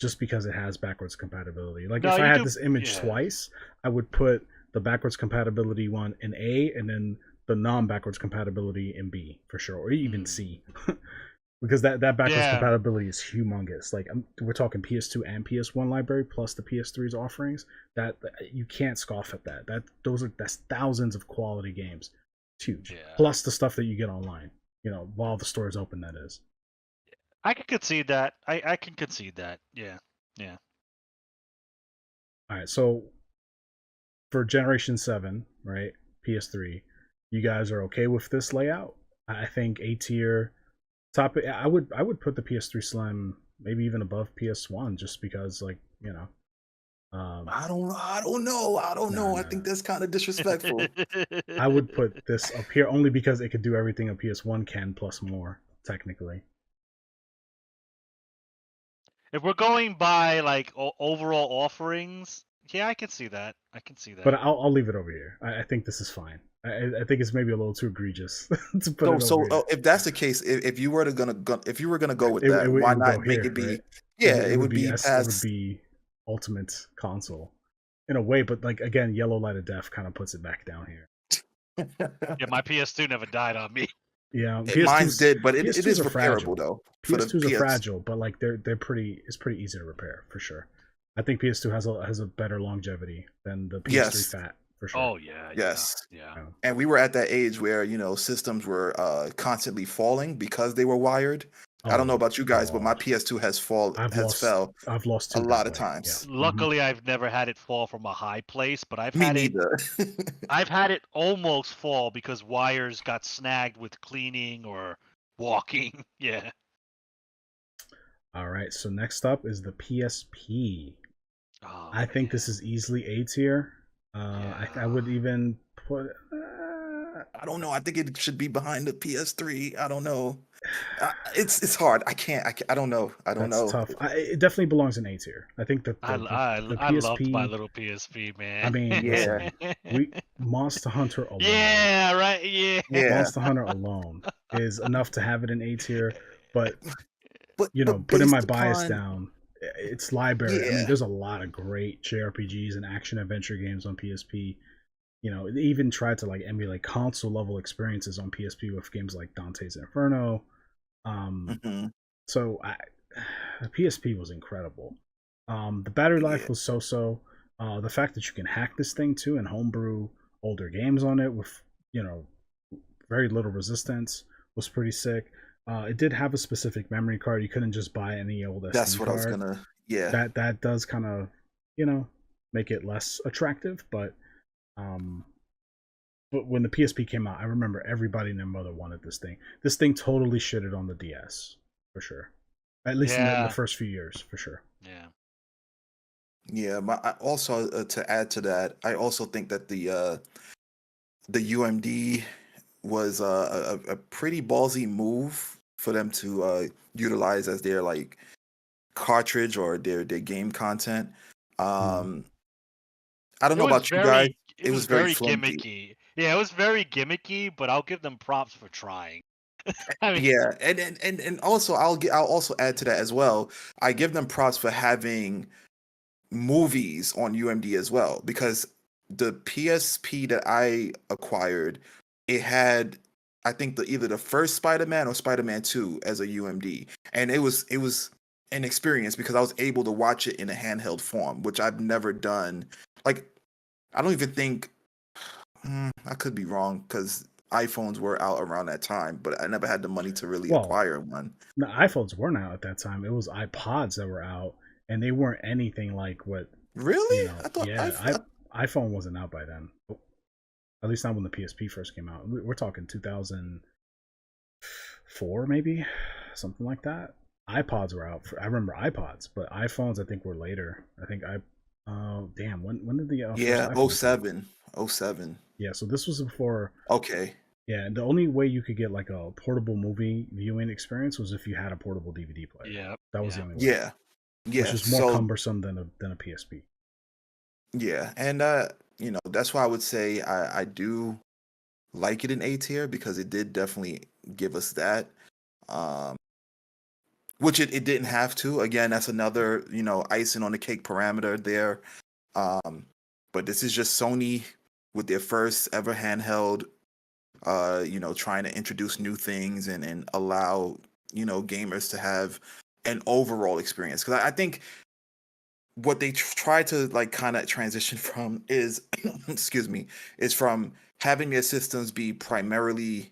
just because it has backwards compatibility. Like
No,
if I
you
had
do.
this image
Yeah.
twice, I would put the backwards compatibility one in A and then the non-backwards compatibility in B for sure, or even C, because that backwards
Yeah.
compatibility is humongous. Like we're talking PS2 and PS1 library plus the PS3's offerings. That you can't scoff at that. That's thousands of quality games. It's huge.
Yeah.
Plus the stuff that you get online. While the store is open. That is.
I can concede that. I can concede that. Yeah. Yeah.
All right. So for Generation 7, right? PS3, you guys are okay with this layout? I think A tier top. I would put the PS3 Slim maybe even above PS1 just because
I don't know. I don't know. I
nah.
think that's kind of disrespectful.
I would put this up here only because it could do everything a PS1 can plus more technically.
If we're going by like overall offerings, yeah, I can see that. I can see that.
But I'll leave it over here. I think this is fine. I think it's maybe a little too egregious to put it over here.
If that's the case, if you were gonna go with
It-
that,
it would-
why
it would
not
go
make
here,
it be?
right?
Yeah,
it would be
past.
it would be ultimate console in a way, but like again, Yellow Light of Death kind of puts it back down here.
Yeah, my PS2 never died on me.
Yeah,
Mine's did, but it
PS2s
is
are
repairable
fragile.
though. For the
PS2s are
PS.
fragile, but like it's pretty easy to repair for sure. I think PS2 has a better longevity than the PS3
Yes.
Fat for sure.
Oh yeah.
Yes.
Yeah.
And we were at that age where systems were constantly falling because they were wired. I don't know about you guys, but my PS2 has fell
I've lost two
a lot of
that way.
times.
Yeah.
Luckily, I've never had it fall from a high place, but I've
Me
had it.
neither.
I've had it almost fall because wires got snagged with cleaning or walking. Yeah.
All right. So next up is the PSP.
Oh,
I think
man.
this is easily A tier. I would even put.
I don't know. I think it should be behind the PS3. I don't know. It's hard. I don't know. I don't
That's
know.
tough. It definitely belongs in A tier. I think that
I
the
loved
PSP.
my little PSP, man.
I mean,
Yeah.
listen, Monster Hunter alone.
Yeah, right. Yeah.
Yeah.
Monster Hunter alone is enough to have it in A tier, but
But
putting my
based
bias
upon-
down, its library. I
Yeah.
mean, there's a lot of great JRPGs and action adventure games on PSP. They even tried to like emulate console level experiences on PSP with games like Dante's Inferno.
Mhm.
So the PSP was incredible. The battery life was so. The fact that you can hack this thing too and homebrew older games on it with very little resistance was pretty sick. It did have a specific memory card. You couldn't just buy any old SD
That's what
card.
I was gonna. Yeah.
That does kind of make it less attractive, but but when the PSP came out, I remember everybody and their mother wanted this thing. This thing totally shitted on the DS for sure. At least in the
Yeah.
first few years, for sure.
Yeah.
Yeah, also to add to that, I also think that the UMD was a pretty ballsy move for them to utilize as their like cartridge or their game content. Um, I don't
It
know
was
about you guys.
very it
It
was
was very
very
flimsy.
gimmicky. Yeah, it was very gimmicky, but I'll give them props for trying. I mean,
Yeah, and also I'll also add to that as well. I give them props for having movies on UMD as well because the PSP that I acquired, it had I think either the first Spider-Man or Spider-Man 2 as a UMD. And it was an experience because I was able to watch it in a handheld form, which I've never done. Like I don't even think I could be wrong because iPhones were out around that time, but I never had the money to really
Well,
acquire one.
the iPhones weren't out at that time. It was iPods that were out, and they weren't anything like what
Really? I thought
Yeah, iPhone wasn't out by then. At least not when the PSP first came out. We're talking 2004, maybe something like that. iPods were out. I remember iPods, but iPhones I think were later. I think I. Oh damn! When did the first
yeah,
iPhone come out?
07. 07.
Yeah, so this was before.
Okay.
Yeah, the only way you could get like a portable movie viewing experience was if you had a portable DVD player.
yeah,
That was the
yeah.
only way,
Yeah.
which
Yeah.
is more
So
cumbersome than a PSP.
yeah, and that's why I would say I do like it in A tier because it did definitely give us that. Um which it didn't have to. Again, that's another, icing on the cake parameter there. Um but this is just Sony with their first ever handheld trying to introduce new things and allow, gamers to have an overall experience. Because I think what they try to like kind of transition from is excuse me, is from having their systems be primarily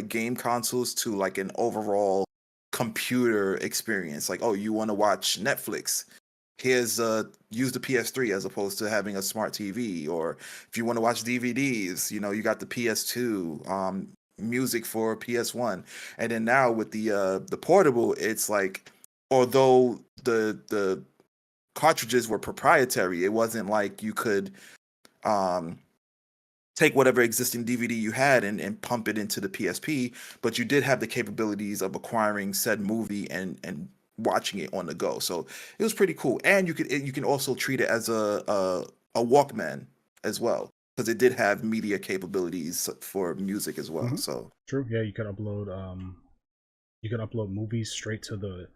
game consoles to like an overall computer experience. Like, oh, you want to watch Netflix, here's use the PS3 as opposed to having a smart TV. Or if you want to watch DVDs, you got the PS2, music for PS1. And then now with the portable, it's like, although the cartridges were proprietary, it wasn't like you could um take whatever existing DVD you had and pump it into the PSP, but you did have the capabilities of acquiring said movie and watching it on the go. So it was pretty cool. And you can also treat it as a Walkman as well because it did have media capabilities for music as well.
Mm-hmm.
So
True. Yeah, you could upload movies straight to the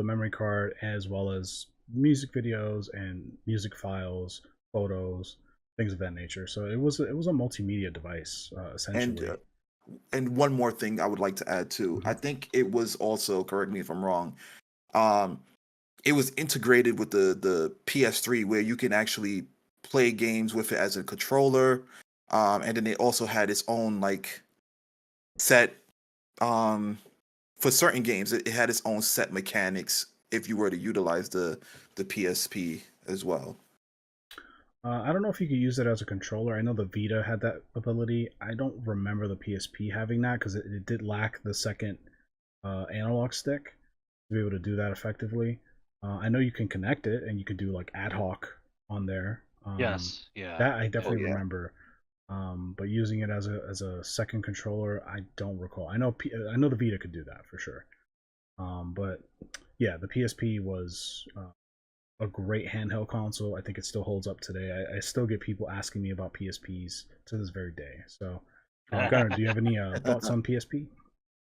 memory card as well as music videos and music files, photos, things of that nature. So it was a multimedia device
and
essentially.
and one more thing I would like to add too.
Mm-hmm.
I think it was also, correct me if I'm wrong, um it was integrated with the PS3 where you can actually play games with it as a controller. And then it also had its own like set for certain games. It had its own set mechanics if you were to utilize the PSP as well.
I don't know if you could use it as a controller. I know the Vita had that ability. I don't remember the PSP having that because it did lack the second analog stick to be able to do that effectively. I know you can connect it and you could do like ad hoc on there.
Yes, yeah.
That I
Oh
definitely
yeah.
remember. But using it as a second controller, I don't recall. I know the Vita could do that for sure. But yeah, the PSP was a great handheld console. I think it still holds up today. I still get people asking me about PSPs to this very day. So, Gunnar, do you have any thoughts on PSP?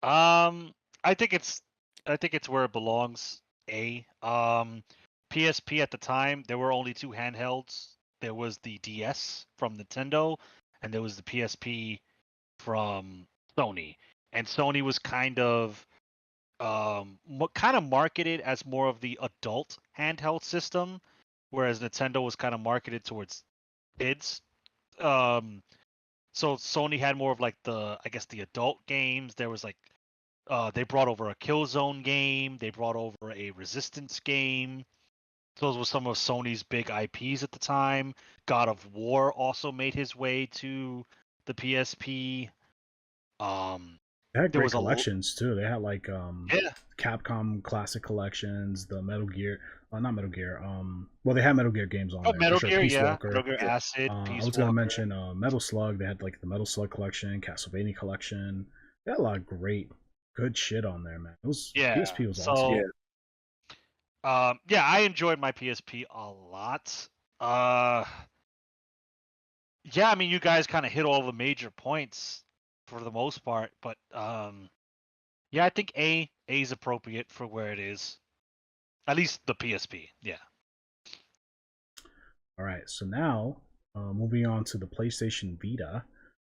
Um, I think it's I think it's where it belongs. PSP at the time there were only two handhelds. There was the DS from Nintendo, and there was the PSP from Sony. And Sony was kind of marketed as more of the adult handheld system, whereas Nintendo was kind of marketed towards kids. Um, so Sony had more of like I guess the adult games. There was like they brought over a Killzone game. They brought over a Resistance game. Those were some of Sony's big IPs at the time. God of War also made his way to the PSP.
They had
There
great
was
collections too. They had like
yeah,
Capcom classic collections, the Metal Gear, not Metal Gear. Well, they had Metal Gear games on there for
Metal
sure.
Gear,
Peace
yeah,
Walker.
Metal Gear Acid,
I
Peace
was gonna
Walker.
mention Metal Slug. They had like the Metal Slug collection, Castlevania collection. They had a lot of great, good shit on there, man. It was
Yeah,
PSP was awesome.
so
Yeah.
yeah, I enjoyed my PSP a lot. Uh, yeah, I mean, you guys kind of hit all the major points for the most part, but yeah, I think A is appropriate for where it is. At least the PSP. Yeah.
All right, so now moving on to the PlayStation Vita,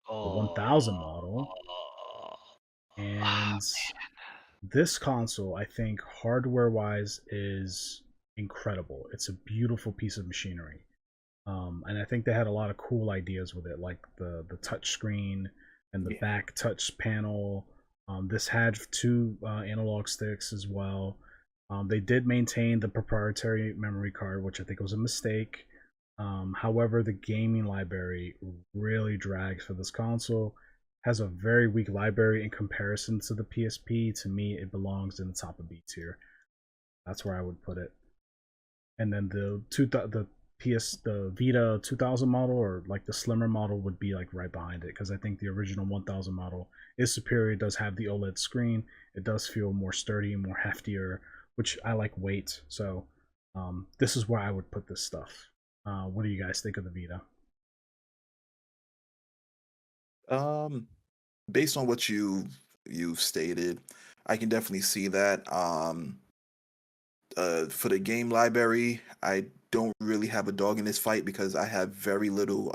the
Oh,
1000 model, and this console, I think, hardware-wise, is incredible. It's a beautiful piece of machinery, and I think they had a lot of cool ideas with it, like the touch screen and the
Yeah.
back touch panel. This had two analog sticks as well. They did maintain the proprietary memory card, which I think was a mistake. However, the gaming library really drags for this console. Has a very weak library in comparison to the PSP. To me, it belongs in the top of B tier. That's where I would put it. And then the Vita 2000 model, or like the slimmer model, would be like right behind it, because I think the original 1000 model is superior. It does have the OLED screen. It does feel more sturdy, more heftier, which I like weight. So this is where I would put this stuff. What do you guys think of the Vita?
Based on what you've stated, I can definitely see that. For the game library, I don't really have a dog in this fight because I have very little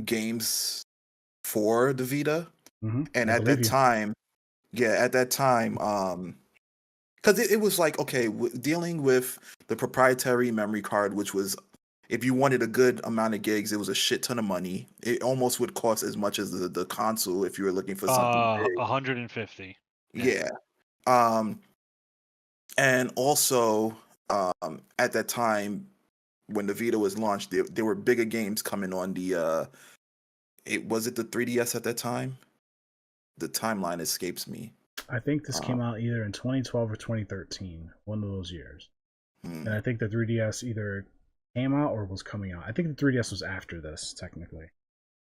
games for the Vita. And
I
at
believe
that
you.
time, because it was like, okay, dealing with the proprietary memory card, which was, if you wanted a good amount of gigs, it was a shit ton of money. It almost would cost as much as the console if you were looking for something big.
150.
Yeah. Um, and also, at that time when the Vita was launched, there were bigger games coming on the. It was it the 3DS at that time. The timeline escapes me.
I think this came out either in 2012 or 2013, one of those years. And I think the 3DS either came out or was coming out. I think the 3DS was after this, technically.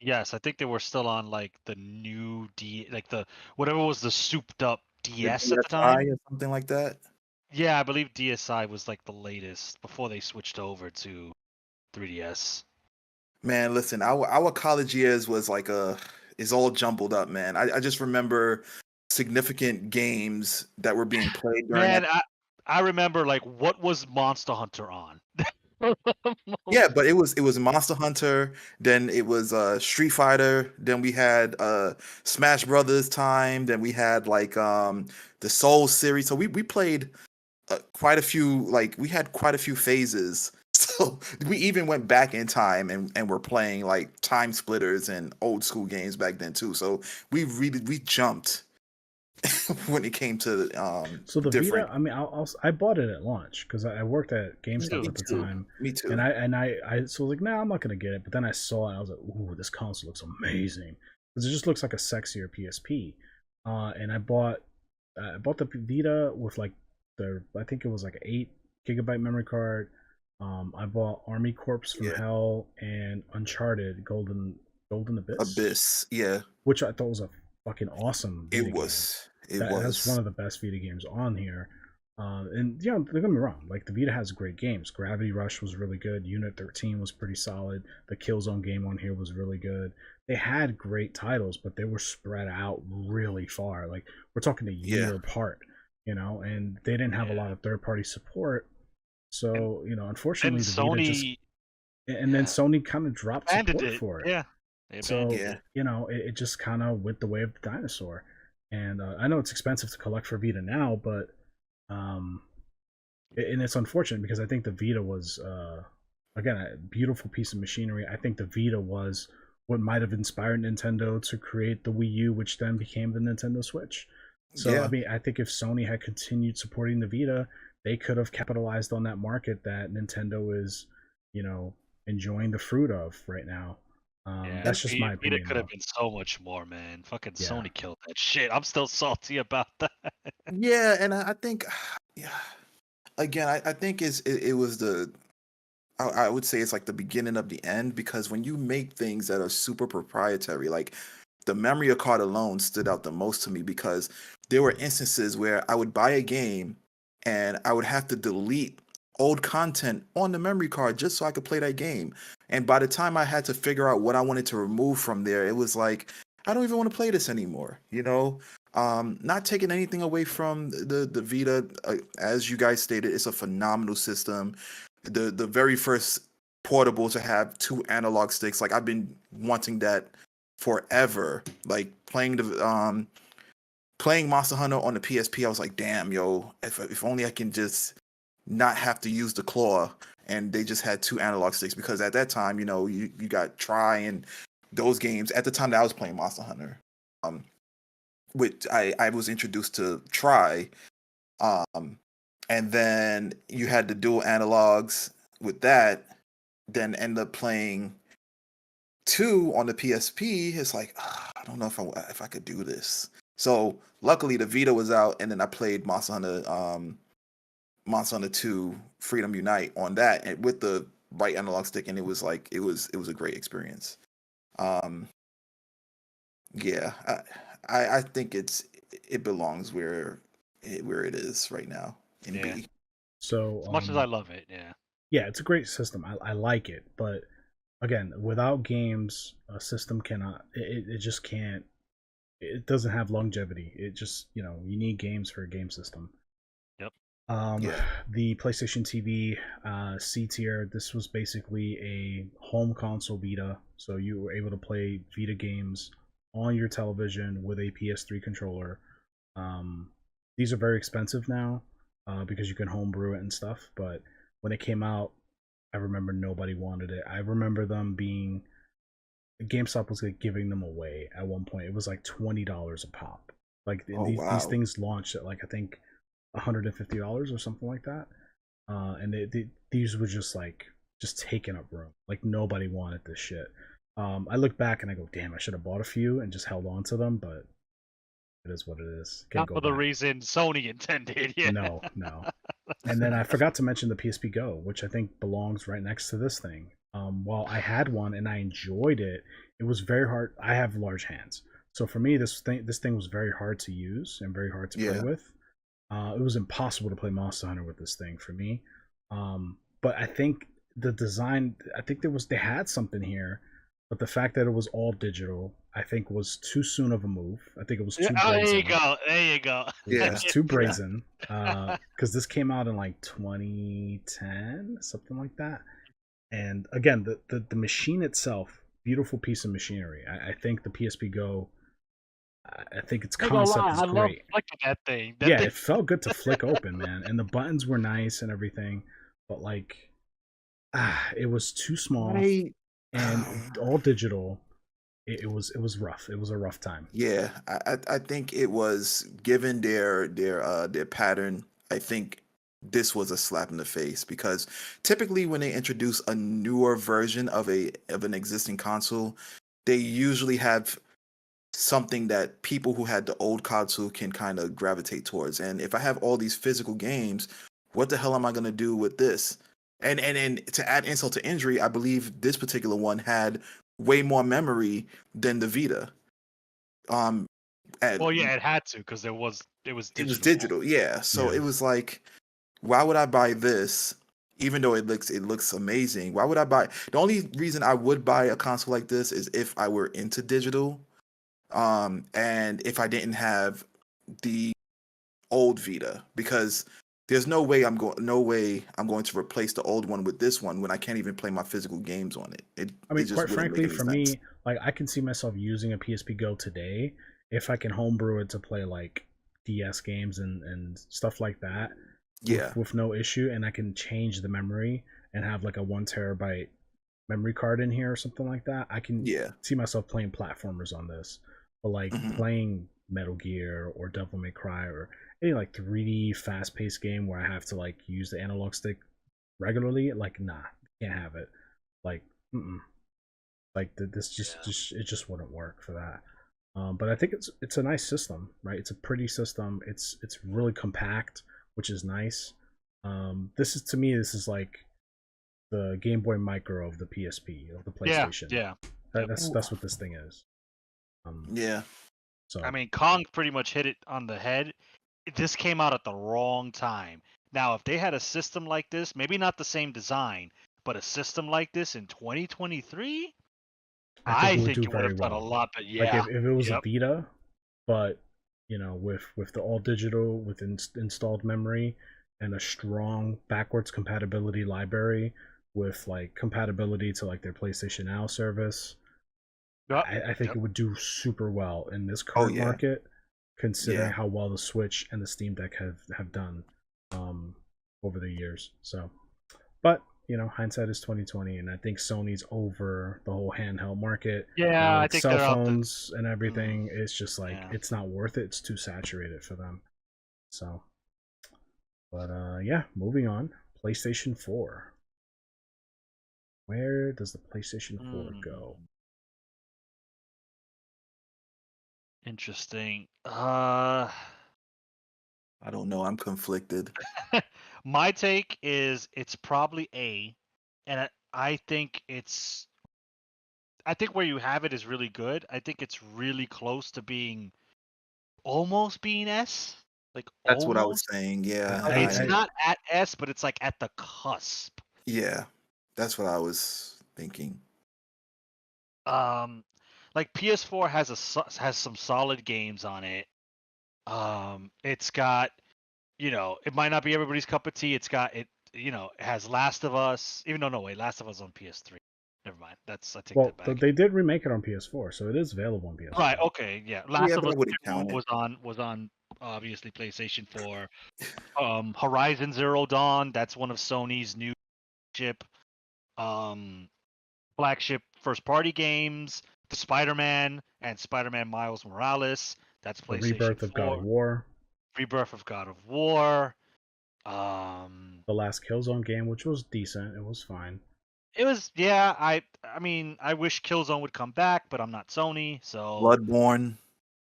Yes, I think they were still on like the new like the whatever was the souped up
The
DS at the
DSi
time.
or something like that.
Yeah, I believe DSi was like the latest before they switched over to 3DS.
Man, listen, our college years was like is all jumbled up, man. I just remember significant games that were being played during that.
Man, I remember like what was Monster Hunter on?
Yeah, but it was Monster Hunter, then it was Street Fighter, then we had Smash Brothers time, then we had like the Soul series. So we played quite a few, like we had quite a few phases. So we even went back in time and were playing like time splitters and old school games back then too. So we jumped when it came to
So the
different.
Vita, I mean, I bought it at launch because I worked at GameStop
Me
at the
too.
time,
Me too.
and I so I was like, nah, I'm not gonna get it. But then I saw it, and I was like, ooh, this console looks amazing because it just looks like a sexier PSP. And I bought the Vita with like I think it was like an 8 GB memory card. I bought Army Corps from
Yeah.
Hell and Uncharted Golden
Abyss. Yeah.
which I thought was a fucking awesome Vita
It
game.
was. It
That's one
was.
of the best Vita games on here. And yeah, don't get me wrong. Like the Vita has great games. Gravity Rush was really good. Unit 13 was pretty solid. The Killzone game on here was really good. They had great titles, but they were spread out really far. Like we're talking a year
Yeah.
apart, and they didn't have a lot of third-party support. So
And
unfortunately, the Vita just
Sony
and then Sony kind of dropped
abandoned
support
it.
for it.
Yeah. They abandoned
So
Yeah.
it just kind of went the way of the dinosaur. And I know it's expensive to collect for Vita now, but um, and it's unfortunate because I think the Vita was again a beautiful piece of machinery. I think the Vita was what might have inspired Nintendo to create the Wii U, which then became the Nintendo Switch. So
Yeah.
I mean, I think if Sony had continued supporting the Vita, they could have capitalized on that market that Nintendo is, enjoying the fruit of right now. That's just my
Vita
opinion,
could have
though.
been so much more, man. Fucking
Yeah.
Sony killed that shit. I'm still salty about that.
Yeah, and I think, yeah, again, I think it was I would say it's like the beginning of the end, because when you make things that are super proprietary, like the memory card alone stood out the most to me, because there were instances where I would buy a game and I would have to delete old content on the memory card just so I could play that game. And by the time I had to figure out what I wanted to remove from there, it was like, I don't even want to play this anymore, you know? Not taking anything away from the Vita, as you guys stated, it's a phenomenal system. The very first portable to have two analog sticks, like I've been wanting that forever. Like playing Monster Hunter on the PSP, I was like, damn, yo, if only I can just not have to use the claw, and they just had two analog sticks, because at that time, you got Try and those games at the time that I was playing Monster Hunter. Which I was introduced to Try, and then you had the dual analogs with that, then end up playing 2 on the PSP. It's like, I don't know if I could do this. So luckily the Vita was out, and then I played Monster Hunter 2 Freedom Unite on that, and with the right analog stick, and it was like it was a great experience. Um, yeah, I think it belongs where it is right now in
Yeah.
B.
So,
As much as I love it, yeah.
yeah, it's a great system. I like it, but again, without games, a system cannot. It just can't. It doesn't have longevity. It just, you need games for a game system.
Yep.
Yeah.
The PlayStation TV C tier. This was basically a home console Vita, so you were able to play Vita games on your television with a PS3 controller. Um, these are very expensive now because you can homebrew it and stuff. But when it came out, I remember nobody wanted it. I remember them being GameStop was like giving them away at one point. It was like $20 a pop. Like
Oh
these
wow.
things launched at like I think $150 or something like that. And these were just taking up room. Like nobody wanted this shit. I look back and I go, damn, I should have bought a few and just held on to them, but it is what it is. Can't
Not
go
for the
back.
reason Sony intended. Yeah.
No, no. And then I forgot to mention the PSP Go, which I think belongs right next to this thing. While I had one and I enjoyed it, it was very hard. I have large hands, so for me, this thing was very hard to use and very hard to play
Yeah.
with. It was impossible to play Monster Hunter with this thing for me. But I think the design, I think they had something here, but the fact that it was all digital, I think was too soon of a move. I think it was too
Oh, there you
brazen.
go. There you go.
It
Yeah.
was too brazen because this came out in like 2010, something like that. And again, the machine itself, beautiful piece of machinery. I think the PSP Go, I think its
I ain't gonna lie,
concept is
I love
great.
flicking that thing. That
Yeah,
thing.
it felt good to flick open, man, and the buttons were nice and everything, but like, it was too small
I
and all digital. It was rough. It was a rough time.
Yeah, I think it was, given their pattern. I think this was a slap in the face, because typically when they introduce a newer version of an existing console, they usually have something that people who had the old console can kind of gravitate towards. And if I have all these physical games, what the hell am I going to do with this? And to add insult to injury, I believe this particular one had way more memory than the Vita. Um,
Well,
and
yeah, it had to because it was
it was
digital.
digital, yeah. So
Yeah.
it was like, why would I buy this? Even though it looks amazing, why would I buy? The only reason I would buy a console like this is if I were into digital, and if I didn't have the old Vita, because there's no way I'm going to replace the old one with this one when I can't even play my physical games on it. It
I
it
mean,
just
quite
wouldn't make
frankly,
any
for
sense.
me, like I can see myself using a PSP Go today if I can homebrew it to play like DS games and stuff like that
Yeah.
with no issue, and I can change the memory and have like a 1 terabyte memory card in here or something like that. I can
Yeah.
see myself playing platformers on this, but like
Hmm.
playing Metal Gear or Devil May Cry or any like 3D fast paced game where I have to like use the analog stick regularly, like nah, can't have it. Like, mm-mm. Like this just it just wouldn't work for that. But I think it's a nice system, right? It's a pretty system. It's really compact, which is nice. This is to me, this is like the Game Boy Micro of the PSP of the
Yeah,
PlayStation.
yeah.
That's what this thing is.
Yeah.
So
I mean, Kong pretty much hit it on the head. This came out at the wrong time. Now, if they had a system like this, maybe not the same design, but a system like this in 2023,
I think
I
it would
think
do
it would
very
have done a
well.
lot. But
Like
yeah,
if it was a
yep.
Vita, but with the all digital with installed memory and a strong backwards compatibility library with like compatibility to like their PlayStation Now service,
Yep,
I think
yep.
it would do super well in this
Oh
current
yeah.
market, considering
Yeah.
how well the Switch and the Steam Deck have done over the years. So, but hindsight is 2020, and I think Sony's over the whole handheld market.
Yeah, I
With
think
cell
they're out the.
phones and everything, it's just like
Yeah.
it's not worth it. It's too saturated for them. So, but yeah, moving on. PlayStation 4. Where does the PlayStation 4 go?
Interesting.
I don't know. I'm conflicted.
My take is it's probably A, and I think I think where you have it is really good. I think it's really close to being almost being S, like
That's what I was
almost.
saying. Yeah.
I,
It's
I,
not at S, but it's like at the cusp.
Yeah. That's what I was thinking.
Um, like PS4 has some solid games on it. It's got, it might not be everybody's cup of tea. It's got it, it has Last of Us. Even though no way, Last of Us on PS3. Never mind. I take
well,
that back.
they did remake it on PS4, so it is available on PS4.
Right. Okay. Yeah. Last
Yeah,
of
but
Us
I wouldn't
2
count it.
was on obviously PlayStation 4. Horizon Zero Dawn. That's one of Sony's new chip. Um, flagship first party games, the Spider-Man and Spider-Man Miles Morales. That's
The
PlayStation
rebirth of God
4.
of War,
Rebirth of God of War. Um,
the last Killzone game, which was decent. It was fine.
it was yeah. I mean, I wish Killzone would come back, but I'm not Sony, so
Bloodborne.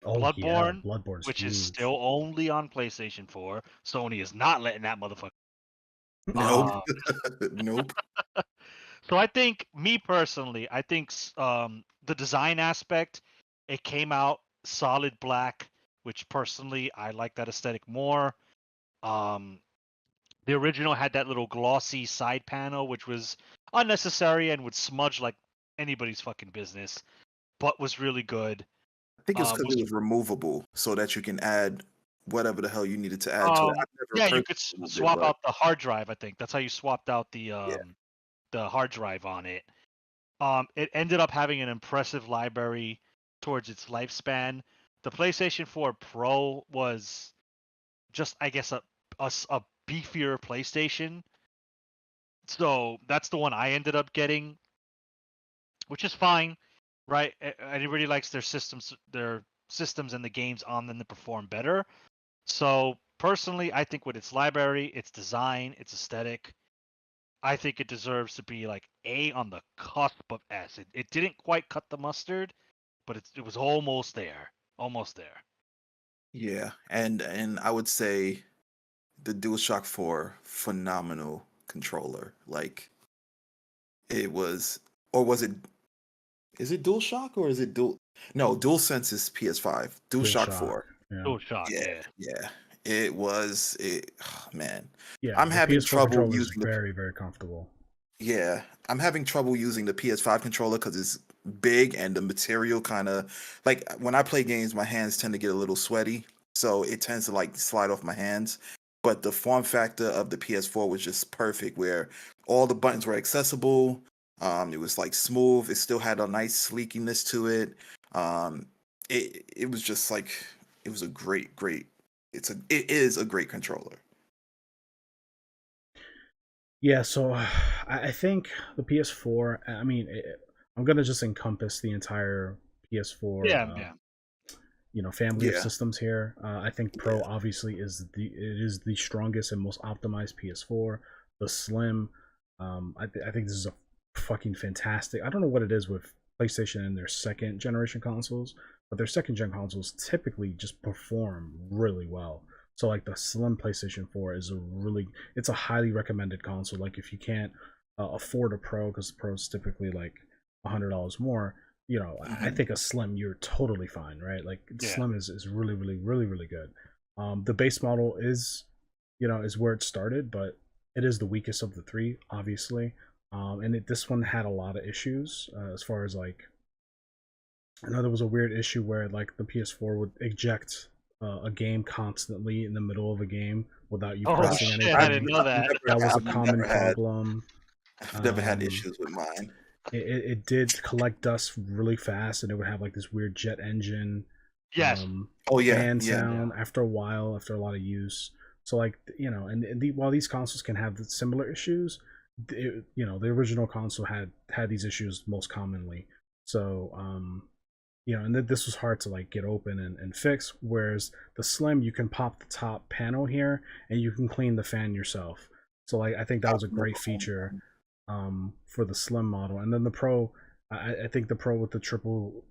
Oh yeah,
Bloodborne,
Bloodborne's
which is
huge.
still only on PlayStation 4. Sony is not letting that motherfucker.
Nope.
Uh,
Nope.
so I think, me personally, I think the design aspect, it came out solid black, which personally I like that aesthetic more. Um, the original had that little glossy side panel, which was unnecessary and would smudge like anybody's fucking business, but was really good.
I think it's
Um,
because
was
it was removable so that you can add whatever the hell you needed to add to it.
um
I've never
yeah, you could
personally removed it,
swap
but
out the hard drive. I think that's how you swapped out
yeah.
the hard drive on it. It ended up having an impressive library towards its lifespan. The PlayStation 4 Pro was just, I guess, a beefier PlayStation. So that's the one I ended up getting, which is fine, right? Everybody likes their systems and the games on them that perform better. So personally, I think with its library, its design, its aesthetic, I think it deserves to be like A on the cusp of S. It didn't quite cut the mustard, but it was almost there. Almost there.
Yeah. And I would say the DualShock 4, phenomenal controller. Like it was, or was it, is it DualShock or is it Dual? No, DualSense is PS5. DualShock
DualShock.
4.
Yeah.
Oh, shock,
Yeah,
yeah.
yeah. It was it oh, man.
Yeah,
I'm
the
having
PS4
trouble
controller is
using the
very, very comfortable.
yeah, I'm having trouble using the PS5 controller because it's big and the material kind of like when I play games, my hands tend to get a little sweaty, so it tends to like slide off my hands. But the form factor of the PS4 was just perfect, where all the buttons were accessible. It was like smooth. It still had a nice sleekiness to it. Um, it was just like it was a great. It is a great controller.
Yeah, so I think the PS4. I mean, I'm gonna just encompass the entire PS4
Yeah, yeah.
family of
Yeah,
systems here. I think
yeah.
Pro obviously is the strongest and most optimized PS4. The Slim, I think this is a fucking fantastic. I don't know what it is with PlayStation and their second generation consoles, but their second gen consoles typically just perform really well. So like the slim PlayStation 4 is it's a highly recommended console. Like if you can't afford a Pro, because the Pro is typically like $100 more, I think a slim you're totally fine, right? Like slim is really really good. The base model is where it started, but it is the weakest of the three, obviously. And this one had a lot of issues as far as like, I know there was a weird issue where like the PS4 would eject a game constantly in the middle of a game without you pressing anything.
I didn't know that.
That was a common problem.
I've never had issues with mine.
It did collect dust really fast, and it would have like this weird jet engine.
Yes.
Fan sound after a while, after a lot of use. So like while these consoles can have similar issues, the original console had these issues most commonly. So and this was hard to like get open and fix. Whereas the Slim, you can pop the top panel here and you can clean the fan yourself. So like I think that was a great feature for the Slim model. And then the Pro, I think the Pro with the triple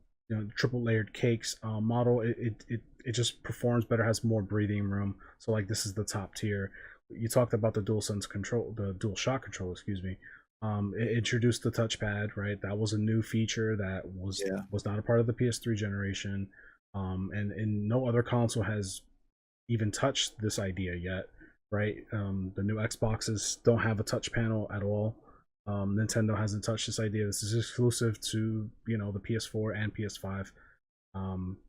layered cakes model, it just performs better, has more breathing room. So like this is the top tier. You talked about the DualShock control, excuse me. It introduced the touchpad, right? That was a new feature that was not a part of the PS3 generation, and no other console has even touched this idea yet, right? The new Xboxes don't have a touch panel at all. Nintendo hasn't touched this idea. This is exclusive to the PS4 and PS5.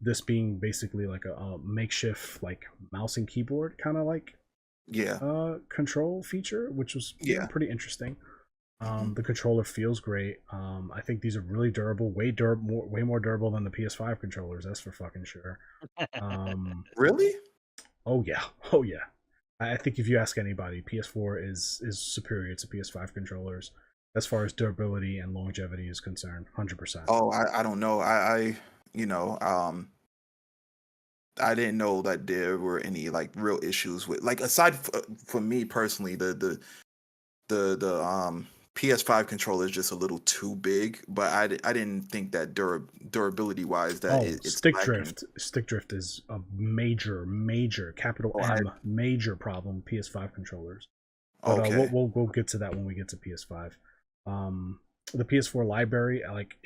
This being basically like a makeshift like mouse and keyboard kind of like control feature, which was pretty interesting. The controller feels great. I think these are really durable, way more durable than the PS5 controllers. That's for fucking sure.
Really?
Oh yeah. I think if you ask anybody, PS4 is superior to PS5 controllers as far as durability and longevity is concerned. 100%.
Oh, I don't know. I I didn't know that there were any like real issues with like aside for me personally the PS5 controller is just a little too big, but I didn't think that durability wise that it's
stick drift is a major capital M major problem PS5 controllers. But we'll get to that when we get to PS5. The PS4 library, like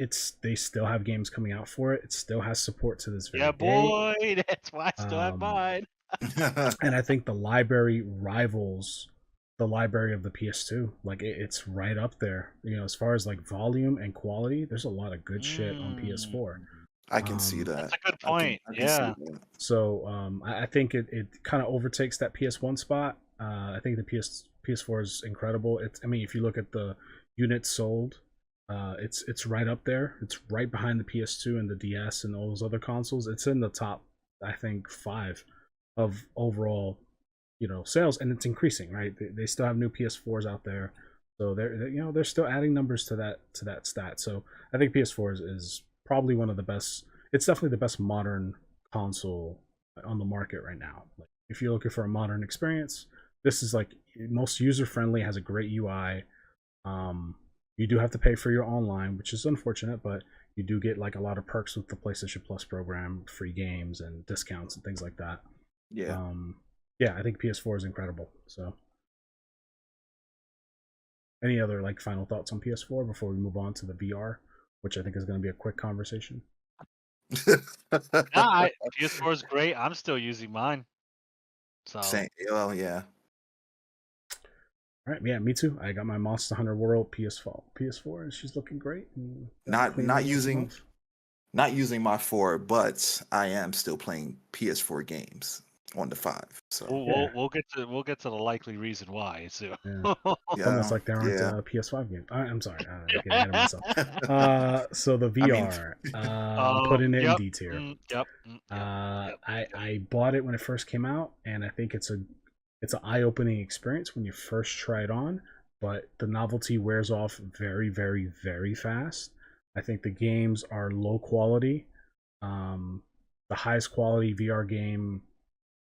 they still have games coming out for it. It still has support to this very
day. That's why I still have mine.
And I think the library rivals the library of the PS2. Like it's right up there. As far as like volume and quality, there's a lot of good shit on PS4.
I can see that.
That's a good point. I can
So I think it kind of overtakes that PS1 spot. I think the PS4 is incredible. If you look at the units sold, it's right up there. It's right behind the PS2 and the DS and all those other consoles. It's in the top, I think, 5 of overall, sales, and it's increasing. Right? They still have new PS4s out there, so they're still adding numbers to that stat. So I think PS4 is probably one of the best. It's definitely the best modern console on the market right now. Like if you're looking for a modern experience, this is like most user friendly, has a great UI. You do have to pay for your online, which is unfortunate, but you do get like a lot of perks with the PlayStation Plus program, free games and discounts and things like that. I think PS4 is incredible. So any other like final thoughts on PS4 before we move on to the VR, which I think is going to be a quick conversation?
PS4 is great. I'm still using mine. So
well, yeah.
All right, yeah, me too. I got my Monster Hunter World PS4, and she's looking great.
Not using my 4, but I am still playing PS4 games on the 5. So
we'll get to the likely reason why soon.
It's almost like there aren't PS5 games. I'm sorry, I'm getting ahead of myself. So the VR, I'm putting it in D tier. I bought it when it first came out, and I think it's an eye-opening experience when you first try it on, but the novelty wears off very, very, very fast. I think the games are low quality. The highest quality VR game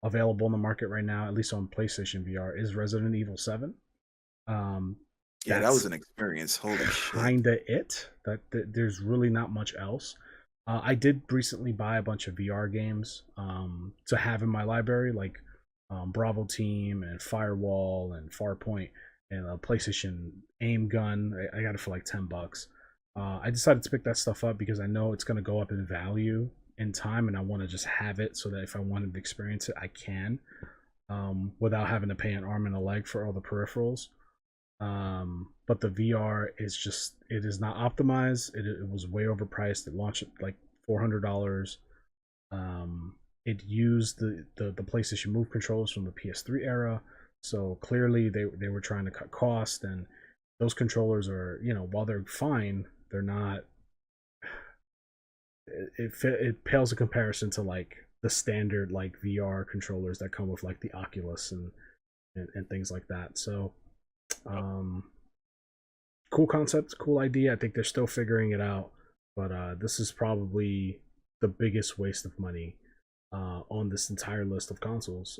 available in the market right now, at least on PlayStation VR, is Resident Evil 7.
Yeah, that was
That's
an experience. Holy shit.
kinda it. There's really not much else. I did recently buy a bunch of VR games to have in my library, like Bravo Team and Firewall and Farpoint and a PlayStation aim gun. I got it for like $10. I decided to pick that stuff up because I know it's going to go up in value in time, and I want to just have it so that if I wanted to experience it, I can without having to pay an arm and a leg for all the peripherals. But the VR is just, it is not optimized. It was way overpriced. It launched at like $400. It used the PlayStation Move controllers from the PS3 era, so clearly they were trying to cut cost. And those controllers are, while they're fine, they're not. It pales in comparison to like the standard like VR controllers that come with like the Oculus and things like that. So um, cool concept, cool idea. I think they're still figuring it out, but this is probably the biggest waste of money on this entire list of consoles.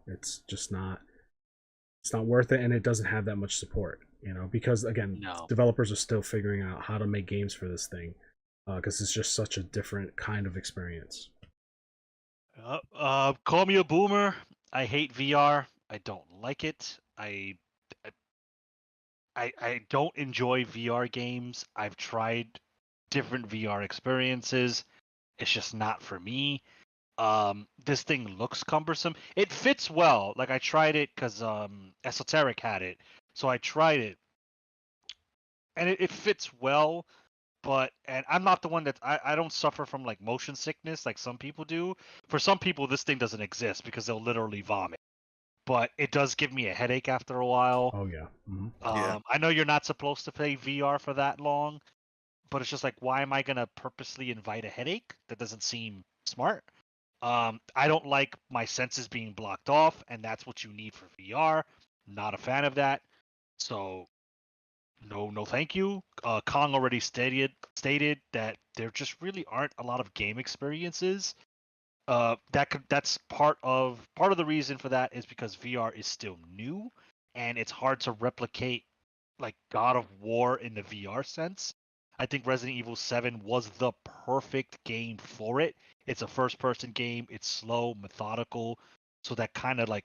It's just not. It's not worth it, and it doesn't have that much support. Because again,
No.
developers are still figuring out how to make games for this thing, because it's just such a different kind of experience.
Call me a boomer. I hate VR. I don't like it. I don't enjoy VR games. I've tried different VR experiences. It's just not for me. This thing looks cumbersome. It fits well. Like I tried it because Esoteric had it, so I tried it, and it fits well. And I'm not the one that I don't suffer from like motion sickness like some people do. For some people, this thing doesn't exist because they'll literally vomit. But it does give me a headache after a while.
Oh yeah. Mm-hmm.
Yeah.
I know you're not supposed to play VR for that long, but it's just like, why am I gonna purposely invite a headache? That doesn't seem smart. I don't like my senses being blocked off, and that's what you need for VR. Not a fan of that. So no, thank you. Kong already stated that there just really aren't a lot of game experiences. That's part of the reason for that is because VR is still new, and it's hard to replicate like God of War in the VR sense. I think Resident Evil 7 was the perfect game for it. It's a first-person game. It's slow, methodical, so that kind of like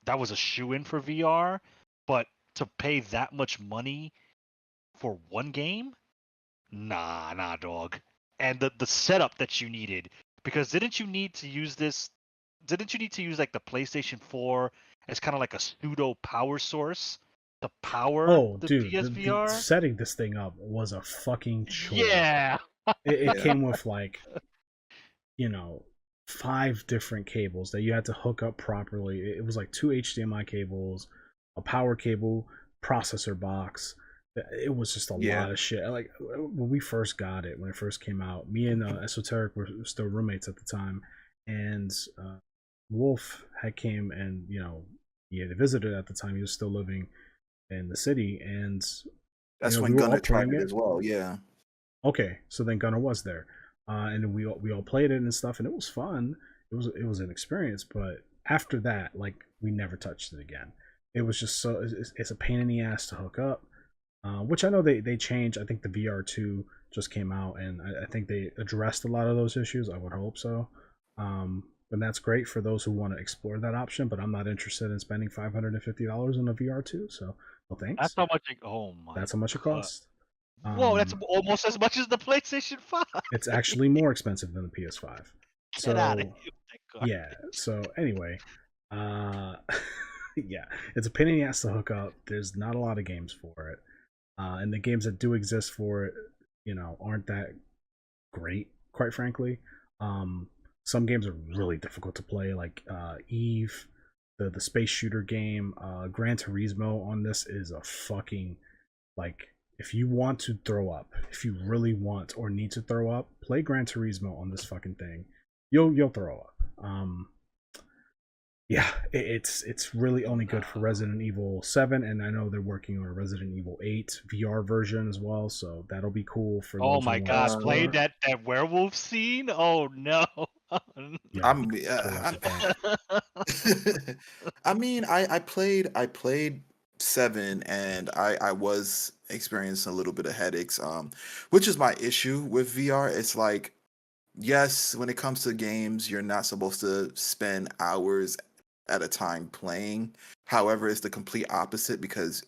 that was a shoe-in for VR. But to pay that much money for one game, nah, dog. And the setup that you needed, because didn't you need to use this? Didn't you need to use like the PlayStation 4 as kind of like a pseudo power source to power
Oh,
the
dude, the
PSVR?
setting this thing up was a fucking chore.
Yeah.
It
Yeah.
came with like, 5 different cables that you had to hook up properly. It was like 2 HDMI cables, a power cable, processor box. It was just a
Yeah.
lot of shit. Like when we first got it, when it first came out, me and Esoteric were still roommates at the time, and Wolf had came and he had visited at the time. He was still living in the city, and
That's
we
when
were all
Gunner tried
playing
it
it.
as well. Yeah.
Okay, so then Gunner was there, and we all played it and stuff, and it was fun. It was an experience, but after that, like we never touched it again. It was just so it's a pain in the ass to hook up, which I know they changed. I think the VR2 just came out, and I think they addressed a lot of those issues. I would hope so. And that's great for those who want to explore that option, but I'm not interested in spending $550 on a VR2. So, well, thanks.
That's how much. Oh my.
That's how much it
God.
costs.
Whoa, that's almost as much as the PlayStation 5.
It's actually more expensive than the PS5.
Get out of
So
here.
yeah. So anyway, uh, yeah, it's a pain in the ass to hook up. There's not a lot of games for it, and the games that do exist for it, aren't that great, quite frankly. Some games are really difficult to play, like Eve, the space shooter game. Gran Turismo on this is a fucking like. If you want to throw up, if you really want or need to throw up, play Gran Turismo on this fucking thing. You'll throw up. Yeah, it's really only good for Resident Evil 7, and I know they're working on a Resident Evil 8 VR version as well, so that'll be cool for
Oh
those who
my
want
God!
to
Played
explore.
that werewolf scene. Oh no.
Yeah,
I'm.
so that's the thing.
I mean, I played 7, and I was experiencing a little bit of headaches, which is my issue with VR. It's like, yes, when it comes to games, you're not supposed to spend hours at a time playing. However, it's the complete opposite because,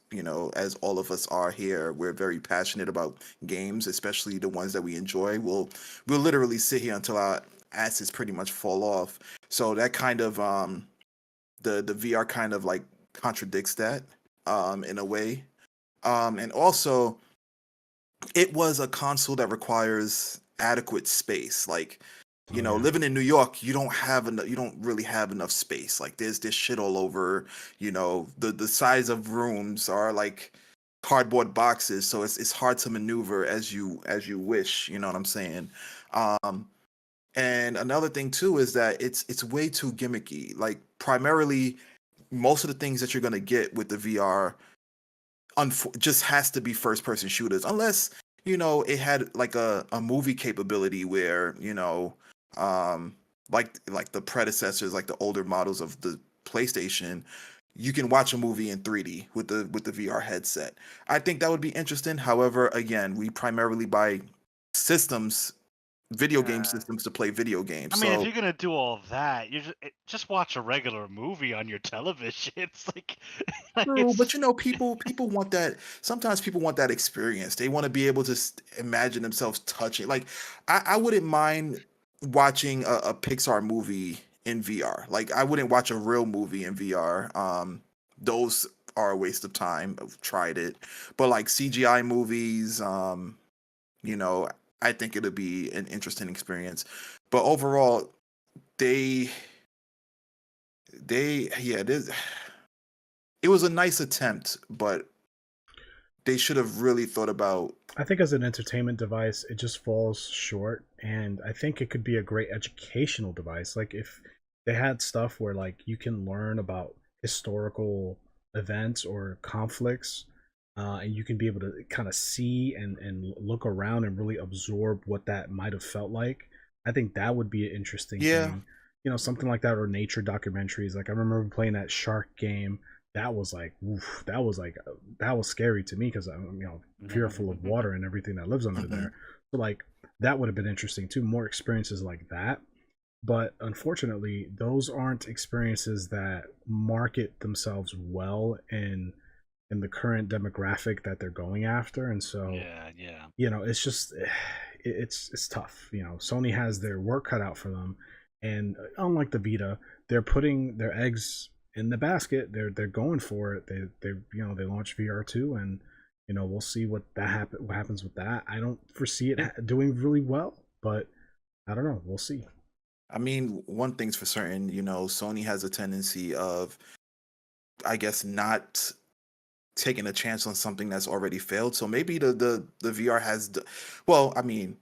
as all of us are here, we're very passionate about games, especially the ones that we enjoy. We'll literally sit here until our asses pretty much fall off. So that kind of the VR kind of like contradicts that in a way. And also it was a console that requires adequate space. Like, living in New York, you don't really have enough space. Like there's this shit all over, the size of rooms are like cardboard boxes, so it's hard to maneuver as you wish, you know what I'm saying? And another thing too is that it's way too gimmicky. Like primarily most of the things that you're going to get with the VR just has to be first person shooters unless it had like a movie capability where like the predecessors, like the older models of the PlayStation, you can watch a movie in 3D with the VR headset. I think that would be interesting. However, again, we primarily buy systems, video game systems, to play video games.
I mean, if
So
you're gonna do all of that, just watch a regular movie on your television. It's like,
true, but people want that. Sometimes people want that experience. They want to be able to imagine themselves touching. Like, I wouldn't mind watching a Pixar movie in VR. Like, I wouldn't watch a real movie in VR. Those are a waste of time. I've tried it, but like CGI movies, you know, I think it'll be an interesting experience. But overall, they yeah, it was a nice attempt, but they should have really thought about.
I think as an entertainment device, it just falls short, and I think it could be a great educational device. Like if they had stuff where like you can learn about historical events or conflicts, and you can be able to kind of see and look around and really absorb what that might have felt like. I think that would be an interesting
Yeah,
thing. Something like that, or nature documentaries. Like I remember playing that shark game. That was like, oof, that was scary to me because I'm fearful of water and everything that lives under
hmm
there. So like that would have been interesting too. More experiences like that. But unfortunately, those aren't experiences that market themselves well in the current demographic that they're going after. And so,
yeah.
it's just it's tough. Sony has their work cut out for them, and unlike the Vita, they're putting their eggs in the basket. They're going for it. They launch VR2, and we'll see what what happens with that. I don't foresee it doing really well, but I don't know. We'll see.
I mean, one thing's for certain. Sony has a tendency of, I guess, not taking a chance on something that's already failed. So maybe the VR has, well, I mean,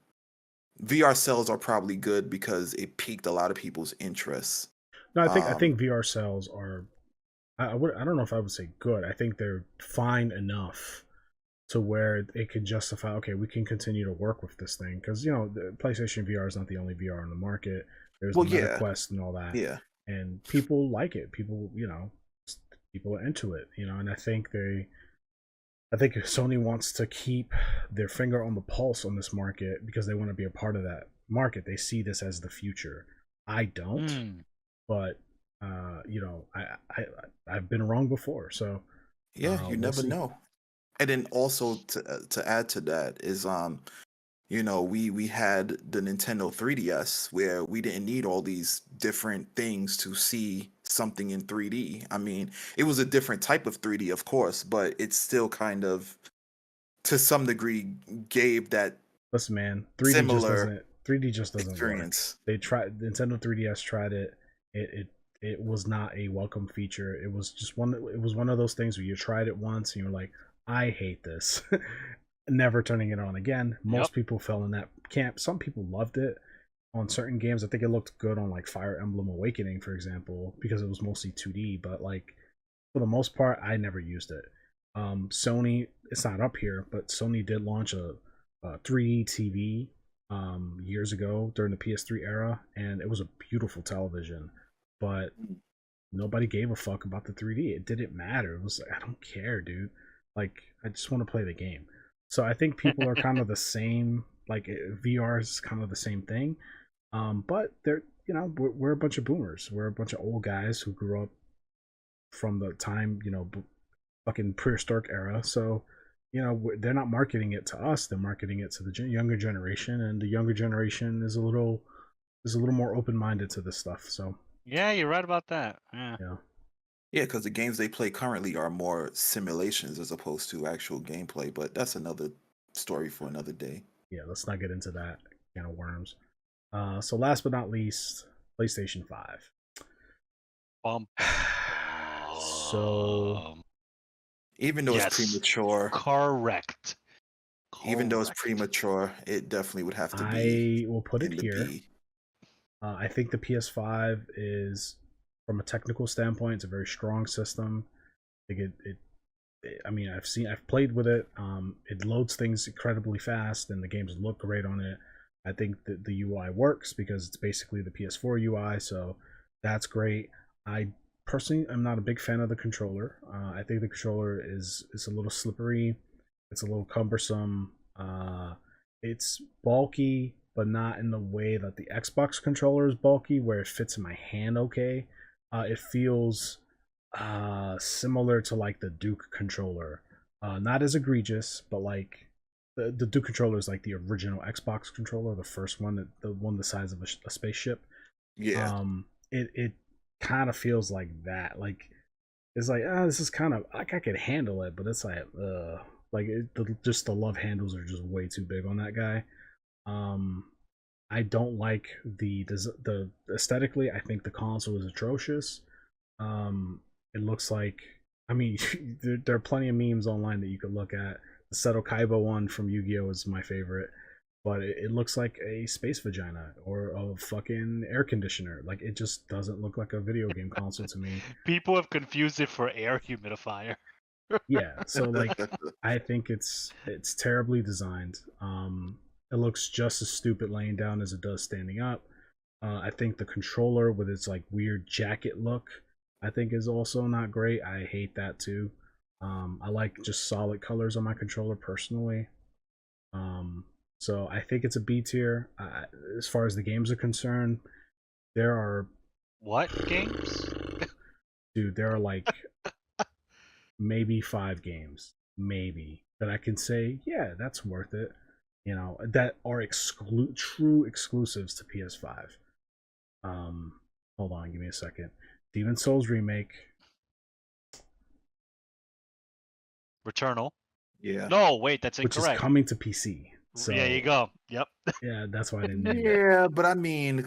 VR sales are probably good because it piqued a lot of people's interest.
No, I
Um,
think VR sales are. I don't know if I would say good. I think they're fine enough to where it could justify, okay, we can continue to work with this thing because the PlayStation VR is not the only VR on the market. There's the
well,
Meta
yeah,
Quest and all that,
yeah.
and people like it. People are into it, and I think Sony wants to keep their finger on the pulse on this market because they want to be a part of that market. They see this as the future. I don't,
Mm.
but I've been wrong before, so
Yeah, you
we'll
never
see.
know. And then also to add to that is we had the Nintendo 3DS where we didn't need all these different things to see something in 3D. I mean, it was a different type of 3D, of course, but it still kind of to some degree gave that
Listen, man,
similar
3D just doesn't work.
experience.
They tried Nintendo 3DS tried it. It was not a welcome feature. It was one of those things where you tried it once and you're like, I hate this. Never turning it on again.
Yep.
Most people fell in that camp. Some people loved it on certain games. I think it looked good on like Fire Emblem Awakening, for example, because it was mostly 2D, but like for the most part, I never used it. Sony, it's not up here, but Sony did launch a 3D TV years ago during the PS3 era, and it was a beautiful television. But nobody gave a fuck about the 3D. It didn't matter. It was like, I don't care, dude. Like, I just want to play the game. So I think people are kind of the same. Like, VR is kind of the same thing. But they're, we're a bunch of boomers. We're a bunch of old guys who grew up from the time, fucking prehistoric era. So, they're not marketing it to us. They're marketing it to the younger generation, and the younger generation is a little more open minded to this stuff. So
Yeah, you're right about that. Yeah.
Yeah, because the games they play currently are more simulations as opposed to actual gameplay. But that's another story for another day.
Yeah, let's not get into that can of worms. So last but not least, PlayStation 5.
Bum.
So
Even though
Yes.
it's premature,
Correct.
even though it's premature, it definitely would have to be.
I will put it
in the
here.
B.
I think the PS5 is, from a technical standpoint, it's a very strong system. I think I mean, I've played with it. It loads things incredibly fast, and the games look great on it. I think that the UI works because it's basically the PS4 UI, so that's great. I personally am not a big fan of the controller. I think the controller is a little slippery. It's a little cumbersome. It's bulky, but not in the way that the Xbox controller is bulky, where it fits in my hand okay. It feels similar to like the Duke controller. Not as egregious, but like the Duke controller is like the original Xbox controller, the first one, the one the size of a spaceship.
Yeah.
It kind of feels like that. Like it's like this is kind of like I could handle it, but it's like just the love handles are just way too big on that guy. I don't like the aesthetically. I think the console is atrocious. It looks like, I mean, there are plenty of memes online that you could look at. The Seto Kaiba one from Yu-Gi-Oh is my favorite, but it looks like a space vagina or a fucking air conditioner. Like, it just doesn't look like a video game console to me.
People have confused it for air humidifier.
Yeah, so like I think it's terribly designed. It looks just as stupid laying down as it does standing up. I think the controller with its like weird jacket look, I think is also not great. I hate that too. I like just solid colors on my controller personally. So I think it's a B tier. As far as the games are concerned, there are
What games?
dude, there are like maybe 5 games, maybe, that I can say, yeah, that's worth it. That are true exclusives to PS5. Hold on, give me a second. Demon Souls remake.
Returnal.
Yeah.
No, wait, that's
Which
incorrect.
is coming to PC. So
there you go. Yep.
Yeah, that's why I didn't name it.
Yeah, but I mean,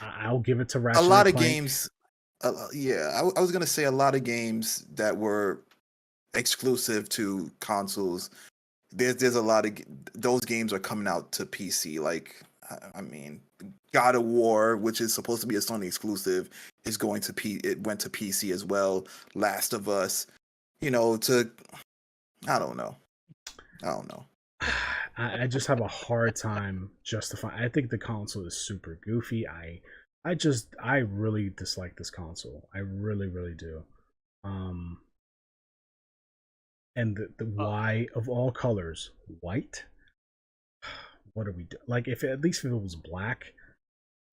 I'll give it to Ratchet.
A lot of
Clank.
games. Yeah, I was gonna say a lot of games that were exclusive to consoles. There's a lot of those games are coming out to PC. Like, I mean, God of War, which is supposed to be a Sony exclusive, is going to it went to PC as well. Last of Us, I don't know.
I just have a hard time justifying. I think the console is super goofy. I really dislike this console. I really, really do. And the why of all colors, white. What are we doing? Like, at least if it was black,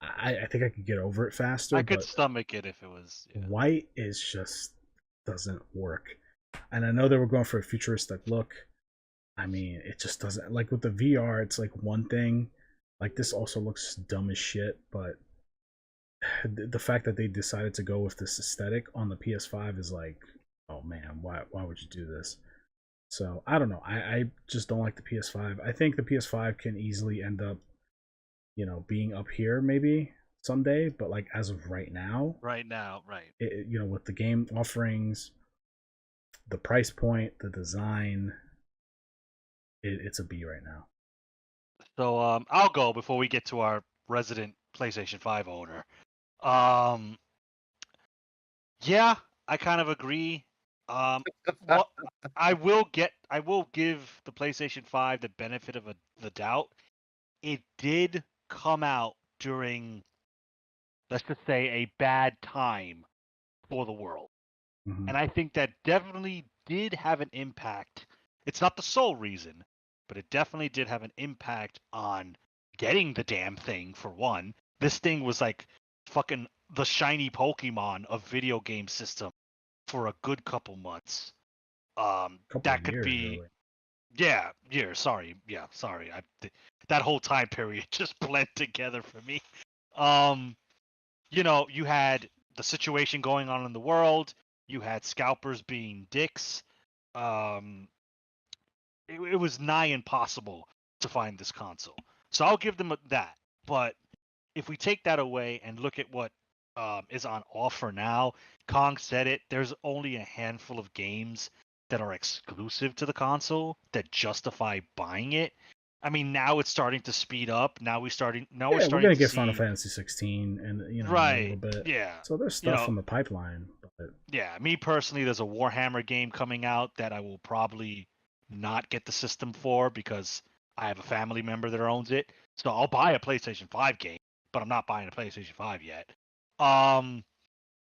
I think I could get over it faster.
I could stomach it if it was.
Yeah. White is just doesn't work. And I know they were going for a futuristic look. I mean, it just doesn't, like with the VR, it's like one thing. Like, this also looks dumb as shit, but the fact that they decided to go with this aesthetic on the PS5 is like, oh man, why would you do this? So I don't know. I just don't like the PS5. I think the PS5 can easily end up, being up here maybe someday, but like as of right now,
right.
With the game offerings, the price point, the design, it's a B right now.
So I'll go before we get to our resident PlayStation 5 owner. Yeah, I kind of agree. Well, I will give the PlayStation 5 the benefit of the doubt. It did come out during, let's just say, a bad time for the world.
Mhm.
And I think that definitely did have an impact. It's not the sole reason, but it definitely did have an impact on getting the damn thing, for one. This thing was like fucking the shiny Pokemon of video game system for a good couple months.
Couple of
That could
years,
be,
really.
yeah, years. Sorry, yeah, sorry. That whole time period just blend together for me. Um, you had the situation going on in the world. You had scalpers being dicks. Um, it was nigh impossible to find this console. So I'll give them that. But if we take that away and look at what is on offer now, Kong said it. There's only a handful of games that are exclusive to the console that justify buying it. I mean, now it's starting to speed up. Now we're
Yeah, we're
starting
gonna
to
get Final
see.
Fantasy 16 and in a little
Right.
bit.
Yeah.
So there's
You
stuff
know,
in the pipeline, but
yeah, me personally, there's a Warhammer game coming out that I will probably not get the system for because I have a family member that owns it. So I'll buy a PlayStation 5 game, but I'm not buying a PlayStation 5 yet. Um,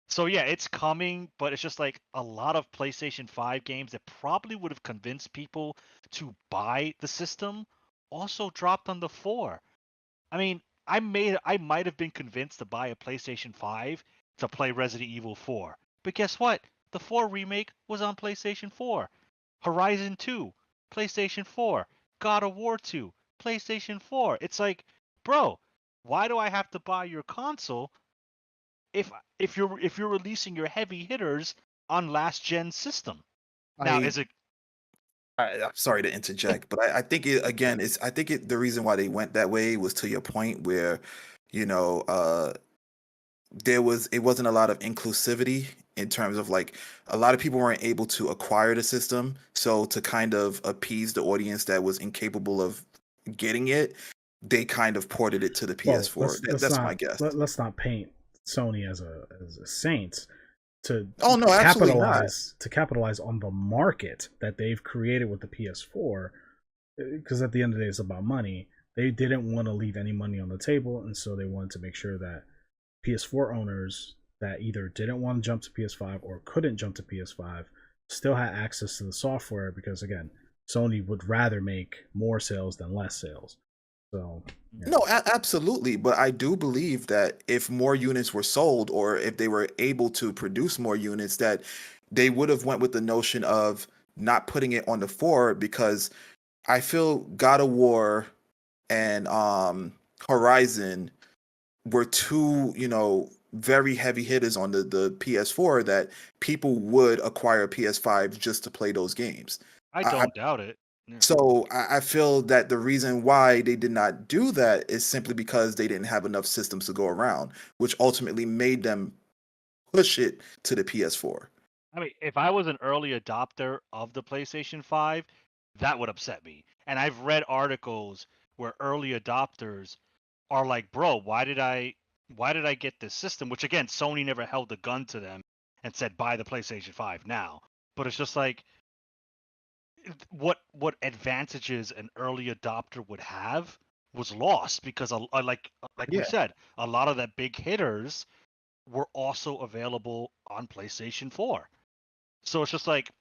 so yeah, it's coming, but it's just like a lot of PlayStation 5 games that probably would have convinced people to buy the system also dropped on the 4. I mean, I might have been convinced to buy a PlayStation 5 to play Resident Evil 4. But guess what? The 4 remake was on PlayStation 4. Horizon 2, PlayStation 4. God of War 2, PlayStation 4. It's like, bro, why do I have to buy your console if if you're releasing your heavy hitters on last gen system? Now,
I
is it
I'm sorry to interject, but I think it again. I think the reason why they went that way was to your point where, you know, it wasn't a lot of inclusivity in terms of like a lot of people weren't able to acquire the system, so to kind of appease the audience that was incapable of getting it, they kind of ported it to the
well,
PS4. That's my guess.
let's not paint Sony as a saint to
Oh no, absolutely not.
capitalize on the market that they've created with the PS4, because at the end of the day it's about money. They didn't want to leave any money on the table, and so they wanted to make sure that PS4 owners that either didn't want to jump to PS5 or couldn't jump to PS5 still had access to the software, because again, Sony would rather make more sales than less sales. So yeah.
No, absolutely. But I do believe that if more units were sold, or if they were able to produce more units, that they would have went with the notion of not putting it on the four, because I feel God of War and Horizon were two, very heavy hitters on the PS4 that people would acquire a PS5 just to play those games.
I
I,
don't doubt it. Yeah.
so I feel that the reason why they did not do that is simply because they didn't have enough systems to go around, which ultimately made them push it to the PS4.
I mean, if I was an early adopter of the PlayStation 5, that would upset me. And I've read articles where early adopters are like, "Bro, why did I get this system?" Which again, Sony never held a gun to them and said, "Buy the PlayStation 5 now." But it's just like what advantages an early adopter would have was lost because like we
Yeah.
said, a lot of the big hitters were also available on PlayStation 4. So it's just like,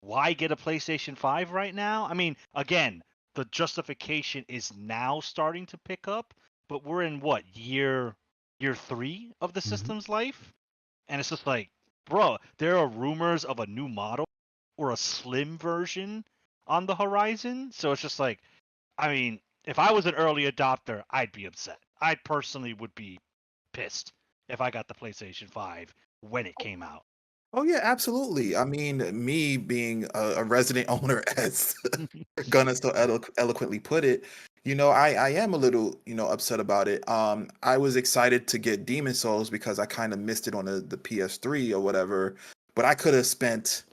why get a PlayStation 5 right now? I mean, again, the justification is now starting to pick up, but we're in what, year 3 of the
Mm-hmm.
system's life? And it's just like, bro, there are rumors of a new model or a slim version on the horizon. So it's just like, I mean, if I was an early adopter, I'd be upset. I personally would be pissed if I got the PlayStation 5 when it came out.
Oh yeah, absolutely. I mean, me being a resident owner, as Gunnar so eloquently put it, I am a little, upset about it. I was excited to get Demon Souls because I kind of missed it on the PS3 or whatever, but I could have spent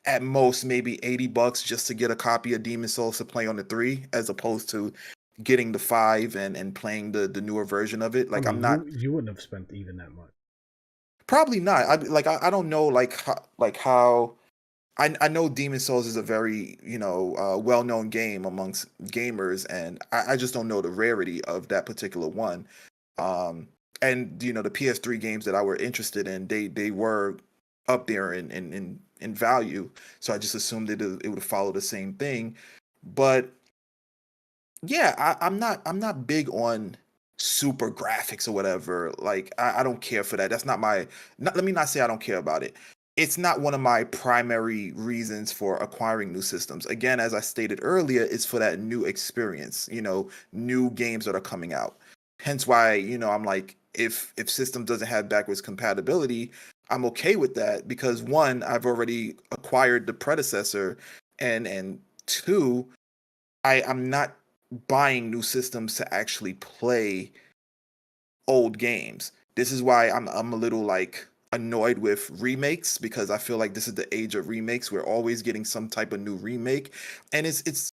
at most maybe $80 just to get a copy of Demon Souls to play on the 3, as opposed to getting the 5 and playing the newer version of it.
I
Like, I'm
mean,
not.
you wouldn't have spent even that much.
Probably not. I don't know how. I know Demon Souls is a very well-known game amongst gamers, and I just don't know the rarity of that particular one. Um, and the PS3 games that I were interested in, they were up there in value. So I just assumed it would follow the same thing. But yeah, I'm not big on super graphics or whatever. Like I don't care for that. That's not my. Let me not say I don't care about it. It's not one of my primary reasons for acquiring new systems. Again, as I stated earlier, it's for that new experience. New games that are coming out. Hence why I'm like, if system doesn't have backwards compatibility, I'm okay with that because one, I've already acquired the predecessor, and two, I'm not buying new systems to actually play old games. This is why I'm a little like annoyed with remakes because I feel like this is the age of remakes. We're always getting some type of new remake, and it's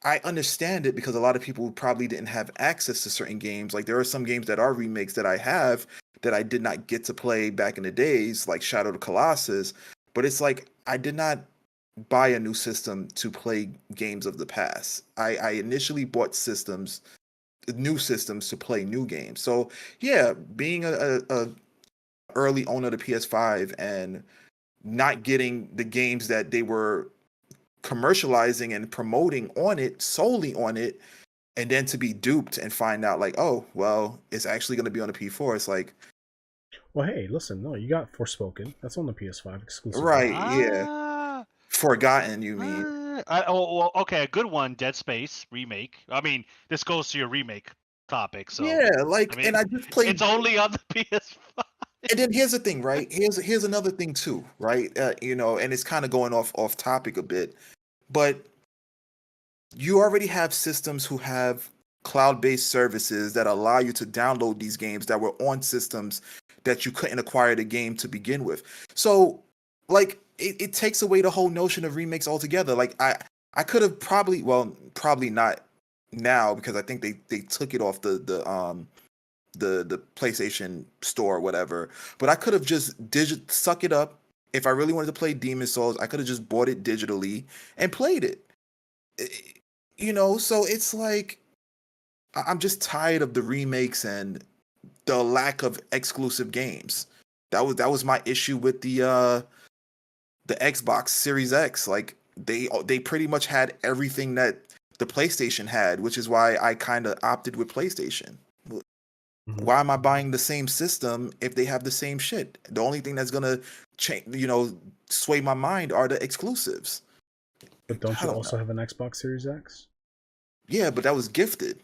I understand it because a lot of people probably didn't have access to certain games. Like there are some games that are remakes that I have that I did not get to play back in the days, like Shadow of the Colossus. But it's like I did not buy a new system to play games of the past. I initially bought new systems to play new games. So yeah, being a early owner of the PS5 and not getting the games that they were commercializing and promoting on it solely on it, and then to be duped and find out like, oh well, it's actually going to be on the P4. It's like,
Well, hey, listen, no, you got Forspoken. That's on the PS5 exclusively.
right, yeah,
Ah,
forgotten. You mean?
well, okay, a good one, Dead Space remake. I mean, this goes to your remake topic, so
Yeah,
I
like,
mean,
and I just
it's
played.
only on the PS5.
And then here's the thing, right? Here's another thing too, right? And it's kind of going off topic a bit, but you already have systems who have cloud-based services that allow you to download these games that were on systems that you couldn't acquire the game to begin with. So, like, it takes away the whole notion of remakes altogether. Like, I could have probably not now because I think they took it off the PlayStation Store or whatever. But I could have just suck it up. If I really wanted to play Demon Souls, I could have just bought it digitally and played it. So it's like I'm just tired of the remakes and the lack of exclusive games. That was my issue with the Xbox Series X. Like they pretty much had everything that the PlayStation had, which is why I kind of opted with PlayStation.
Mhm.
Why am I buying the same system if they have the same shit? The only thing that's gonna change, sway my mind are the exclusives.
But don't
I
you
don't know.
also have an Xbox Series X?
Yeah, but that was gifted.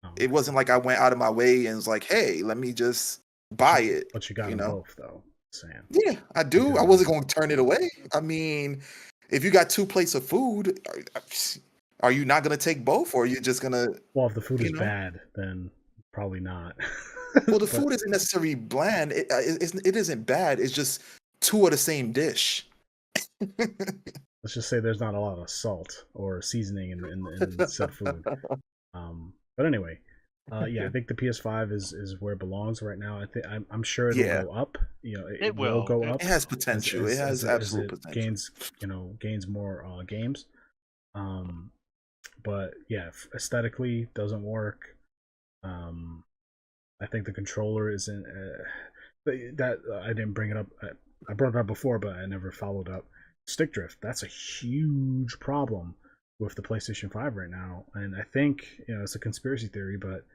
Oh,
It
okay.
wasn't like I went out of my way and was like, "Hey, let me just buy it."
But you got
You
them
know?
both, though. Saying
Yeah, I do. I
because
wasn't going to turn it away. I mean, if you got two plates of food, are you not going to take both, or are you just going to,
well, if the food
you
is
know?
bad, then probably not.
Well, the
But
food isn't necessarily bland. It isn't bad. It's just two of the same dish.
let's just say there's not a lot of salt or seasoning in said food. But anyway, yeah, I think the PS5 is where it belongs right now. I'm sure it'll
Yeah,
go up. It
It
will
will.
go
It,
up
it has
as
potential. It
as
has
as it, as
absolute
it
potential.
gains more games. Um, but yeah, aesthetically doesn't work. Um, I think the controller isn't that I didn't bring it up. I brought it up before, but I never followed up. Stick drift. That's a huge problem with the PlayStation 5 right now, and I think it's a conspiracy theory, but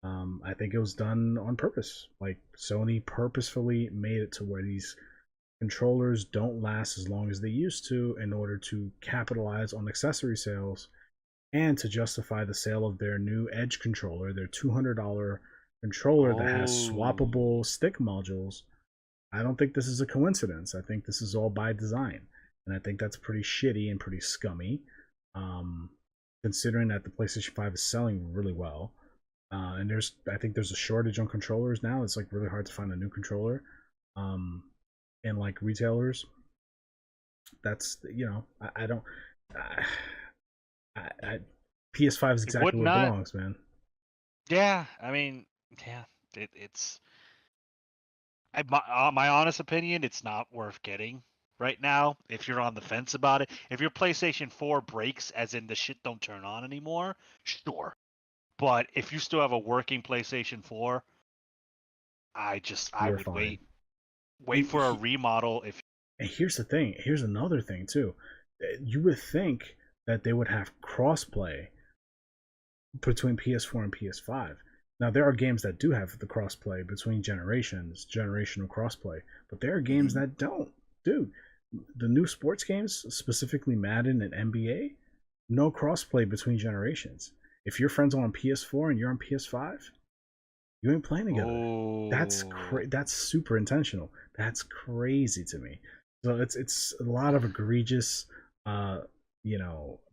I think it was done on purpose. Like Sony purposefully made it to where these controllers don't last as long as they used to in order to capitalize on accessory sales and to justify the sale of their new Edge controller, their $200 controller that has
oh,
swappable stick modules. I don't think this is a coincidence. I think this is all by design. And I think that's pretty shitty and pretty scummy, um, considering that the PlayStation 5 is selling really well. And I think there's a shortage on controllers now. It's like really hard to find a new controller, um, in like retailers. That's I don't. I, PS5 is
it would
exactly where it
not.
belongs, man.
Yeah, I mean, yeah, it's. My honest opinion, it's not worth getting right now. If you're on the fence about it, if your PlayStation 4 breaks, as in the shit don't turn on anymore, sure. But if you still have a working PlayStation 4, I
You're
would
fine.
wait for a remodel. If
And here's the thing. Here's another thing too. You would think that they would have crossplay between PS4 and PS5. Now there are games that do have the crossplay between generations, generational crossplay, but there are games that don't. Dude, the new sports games, specifically Madden and NBA, no crossplay between generations. If your friends are on PS4 and you're on PS5, you ain't playing together. That's super intentional. That's crazy to me. So it's a lot of egregious,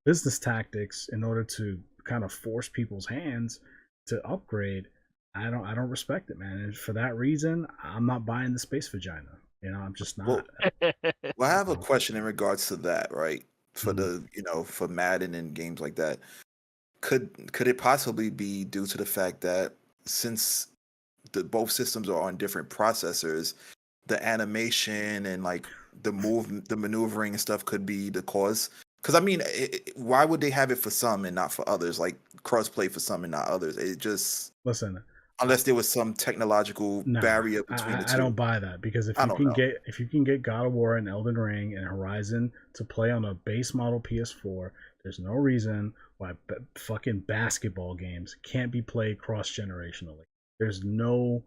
business tactics in order to kind of force people's hands to upgrade. I don't respect it, man. And for that reason, I'm not buying the space vagina. I'm just not.
Well, I have a question in regards to that, right? For
Mhm.
for Madden and games like that, could it possibly be due to the fact that since both systems are on different processors, the animation and like the maneuvering and stuff could be the cause? Because I mean, why would they have it for some and not for others? Like crossplay for some and not others? It just
Listen,
unless there was some technological
nah,
barrier between the
I don't
two.
buy that because
I don't know.
if you can get God of War and Elden Ring and Horizon to play on a base model PS4, there's no reason why fucking basketball games can't be played cross generationally. There's no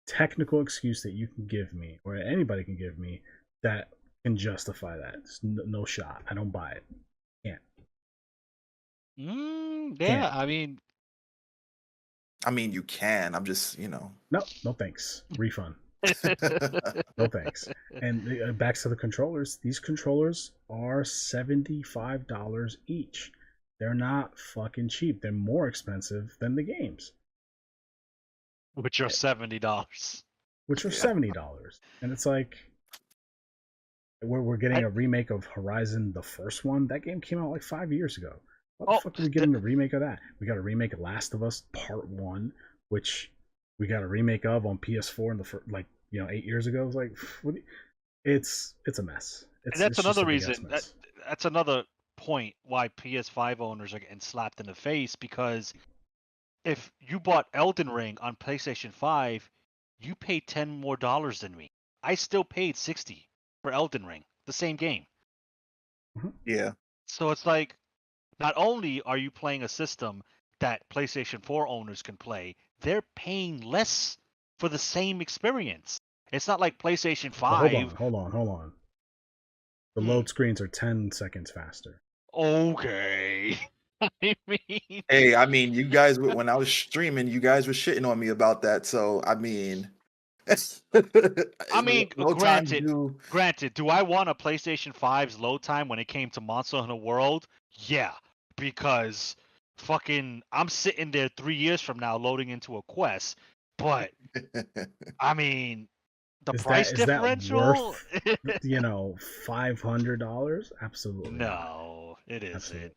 technical excuse that you can give me or anybody can give me that can justify that. There's no shot. I don't buy it. Can't.
yeah,
Can't.
I mean, you can. I'm just,
No thanks. Refund. No thanks. And back to the controllers. These controllers are $75 each. They're not fucking cheap. They're more expensive than the games,
which are $70.
which are
Yeah.
$70. And it's like we're getting a remake of Horizon, the first one. That game came out like 5 years ago. What the fuck are we getting a remake of that? We got a remake of Last of Us Part One, which we got a remake of on PS4 in the 8 years ago. It's like it's a mess.
And that's
It's just
another
a big ass
reason.
mess.
That's another point why PS5 owners are getting slapped in the face, because if you bought Elden Ring on PlayStation 5, you paid $10 more than me. I still paid 60 for Elden Ring, the same game.
Yeah.
So it's like, not only are you playing a system that PlayStation 4 owners can play, they're paying less for the same experience. It's not like PlayStation
But
5.
hold on. The
Hmm,
load screens are 10 seconds faster.
okay. I mean,
Hey, I mean, you guys, when I was streaming, you guys were shitting on me about that. So, I mean, no time
granted,
to.
do I want a PlayStation 5's load time when it came to Monster Hunter World? Yeah, because fucking I'm sitting there 3 years from now loading into a Quest, but I mean, the price
Is that
differential?
worth $500? Absolutely not.
No, it isn't.
Absolutely.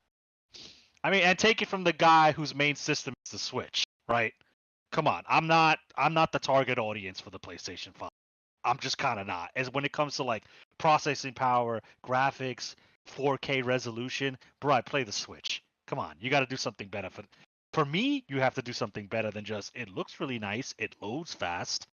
I mean, and take it from the guy whose main system is the Switch, right? Come on, I'm not the target audience for the PlayStation 5. I'm just kind of not. As when it comes to like processing power, graphics, 4K resolution, bro, I play the Switch. Come on, you got to do something better for me. You have to do something better than just it looks really nice, it loads fast.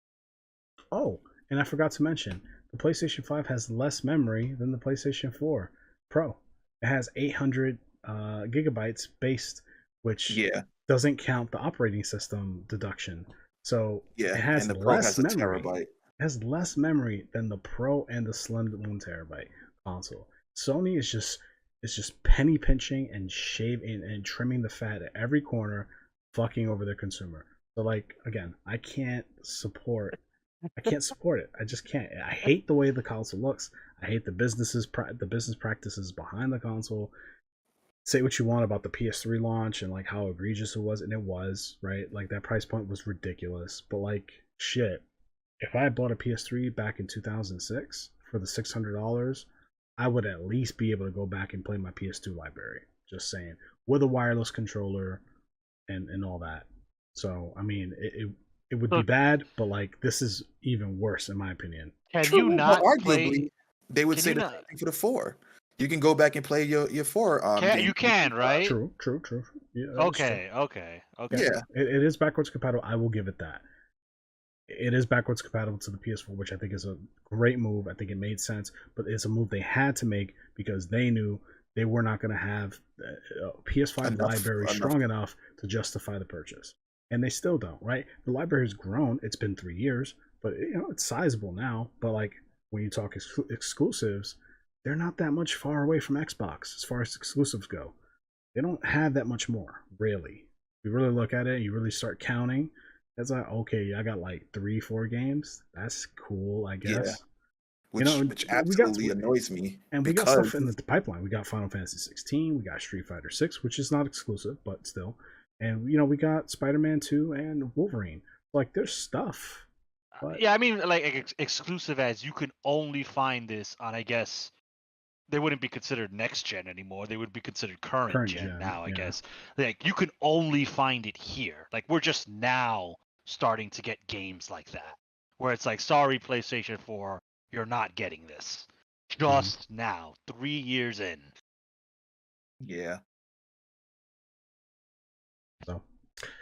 Oh, and I forgot to mention, the PlayStation 5 has less memory than the PlayStation 4 Pro. It has 800 gigabytes based, which
Yeah,
doesn't count the operating system deduction. So it
yeah,
has
and the Pro
less
has a
memory.
terabyte.
It has less memory than the Pro and the slim 1 terabyte console. Sony is just penny pinching and shaving and trimming the fat at every corner, fucking over the consumer. So like again, I can't support it. I just can't. I hate the way the console looks. I hate the business practices behind the console. Say what you want about the PS3 launch and like how egregious it was, and it was, right? Like that price point was ridiculous. But like shit, if I had bought a PS3 back in 2006 for the $600, I would at least be able to go back and play my PS2 library. Just saying, with a wireless controller and all that. So I mean, it would be
So
bad, but like this is even worse in my opinion.
can you
True, but
not play?
arguably, they would
Can
say
you
the
not?
same thing for the four. You can go back and play your four
Can
game
you can right?
True. Yeah, that is true.
Okay.
Yeah,
Yeah,
it is backwards compatible. I will give it that. It is backwards compatible to the PS4, which I think is a great move. I think it made sense, but it's a move they had to make because they knew they were not going to have a PS5 library strong enough to justify the purchase. And they still don't, right? The library's grown. It's been 3 years, but it's sizable now. But like when you talk exclusives, they're not that much far away from Xbox as far as exclusives go. They don't have that much more, really. If you really look at it, you really start counting. It's like, okay, I got like 3-4 games. That's cool, I guess.
Yeah. Which absolutely annoys me.
And we got stuff in the pipeline. We got Final Fantasy 16. We got Street Fighter 6, which is not exclusive, but still. And we got Spider-Man 2 and Wolverine. Like, there's stuff.
But... Yeah, I mean, like exclusive as you can only find this on, I guess, they wouldn't be considered next gen anymore. They would be considered current gen now, I guess. Like, you can only find it here. Like, we're just now starting to get games like that, where it's like, sorry, PlayStation 4, you're not getting this. Just now, 3 years in.
Yeah.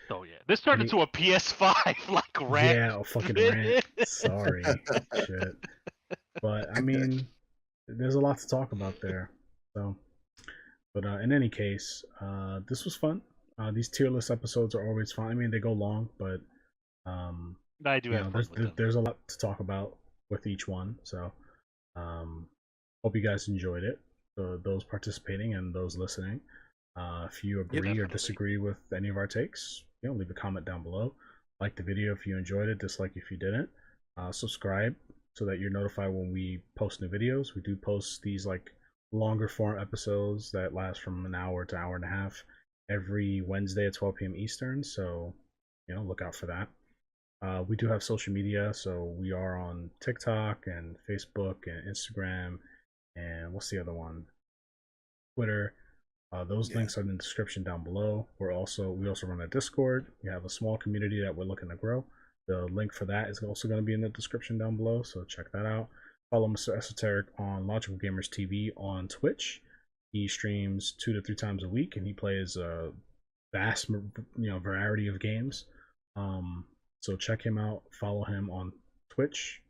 So
yeah, this turned into a PS5 like rant.
Yeah, a fucking rant. Sorry, shit. But I mean, there's a lot to talk about there. So, but in any case, this was fun. These tier list episodes are always fun. I mean, they go long, but
I do have
there's a lot to talk about with each one. So, hope you guys enjoyed it. Those participating and those listening. If you agree or disagree with any of our takes, leave a comment down below. Like the video if you enjoyed it, dislike if you didn't. Subscribe so that you're notified when we post new videos. We do post these like longer form episodes that last from an hour to hour and a half every Wednesday at 12 p.m. Eastern. So, look out for that. We do have social media, so we are on TikTok and Facebook and Instagram, and what's the other one? Twitter. Those links are in the description down below. We also run a Discord. We have a small community that we're looking to grow. The link for that is also going to be in the description down below, so check that out. Follow Mr. Esoteric on Logical Gamers TV on Twitch. He streams 2 to 3 times a week, and he plays a vast variety of games. So check him out. Follow him on Twitch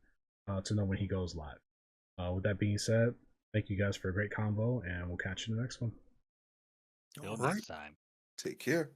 to know when he goes live. With that being said, thank you guys for a great convo, and we'll catch you in the next one.
Till next time.
Take care.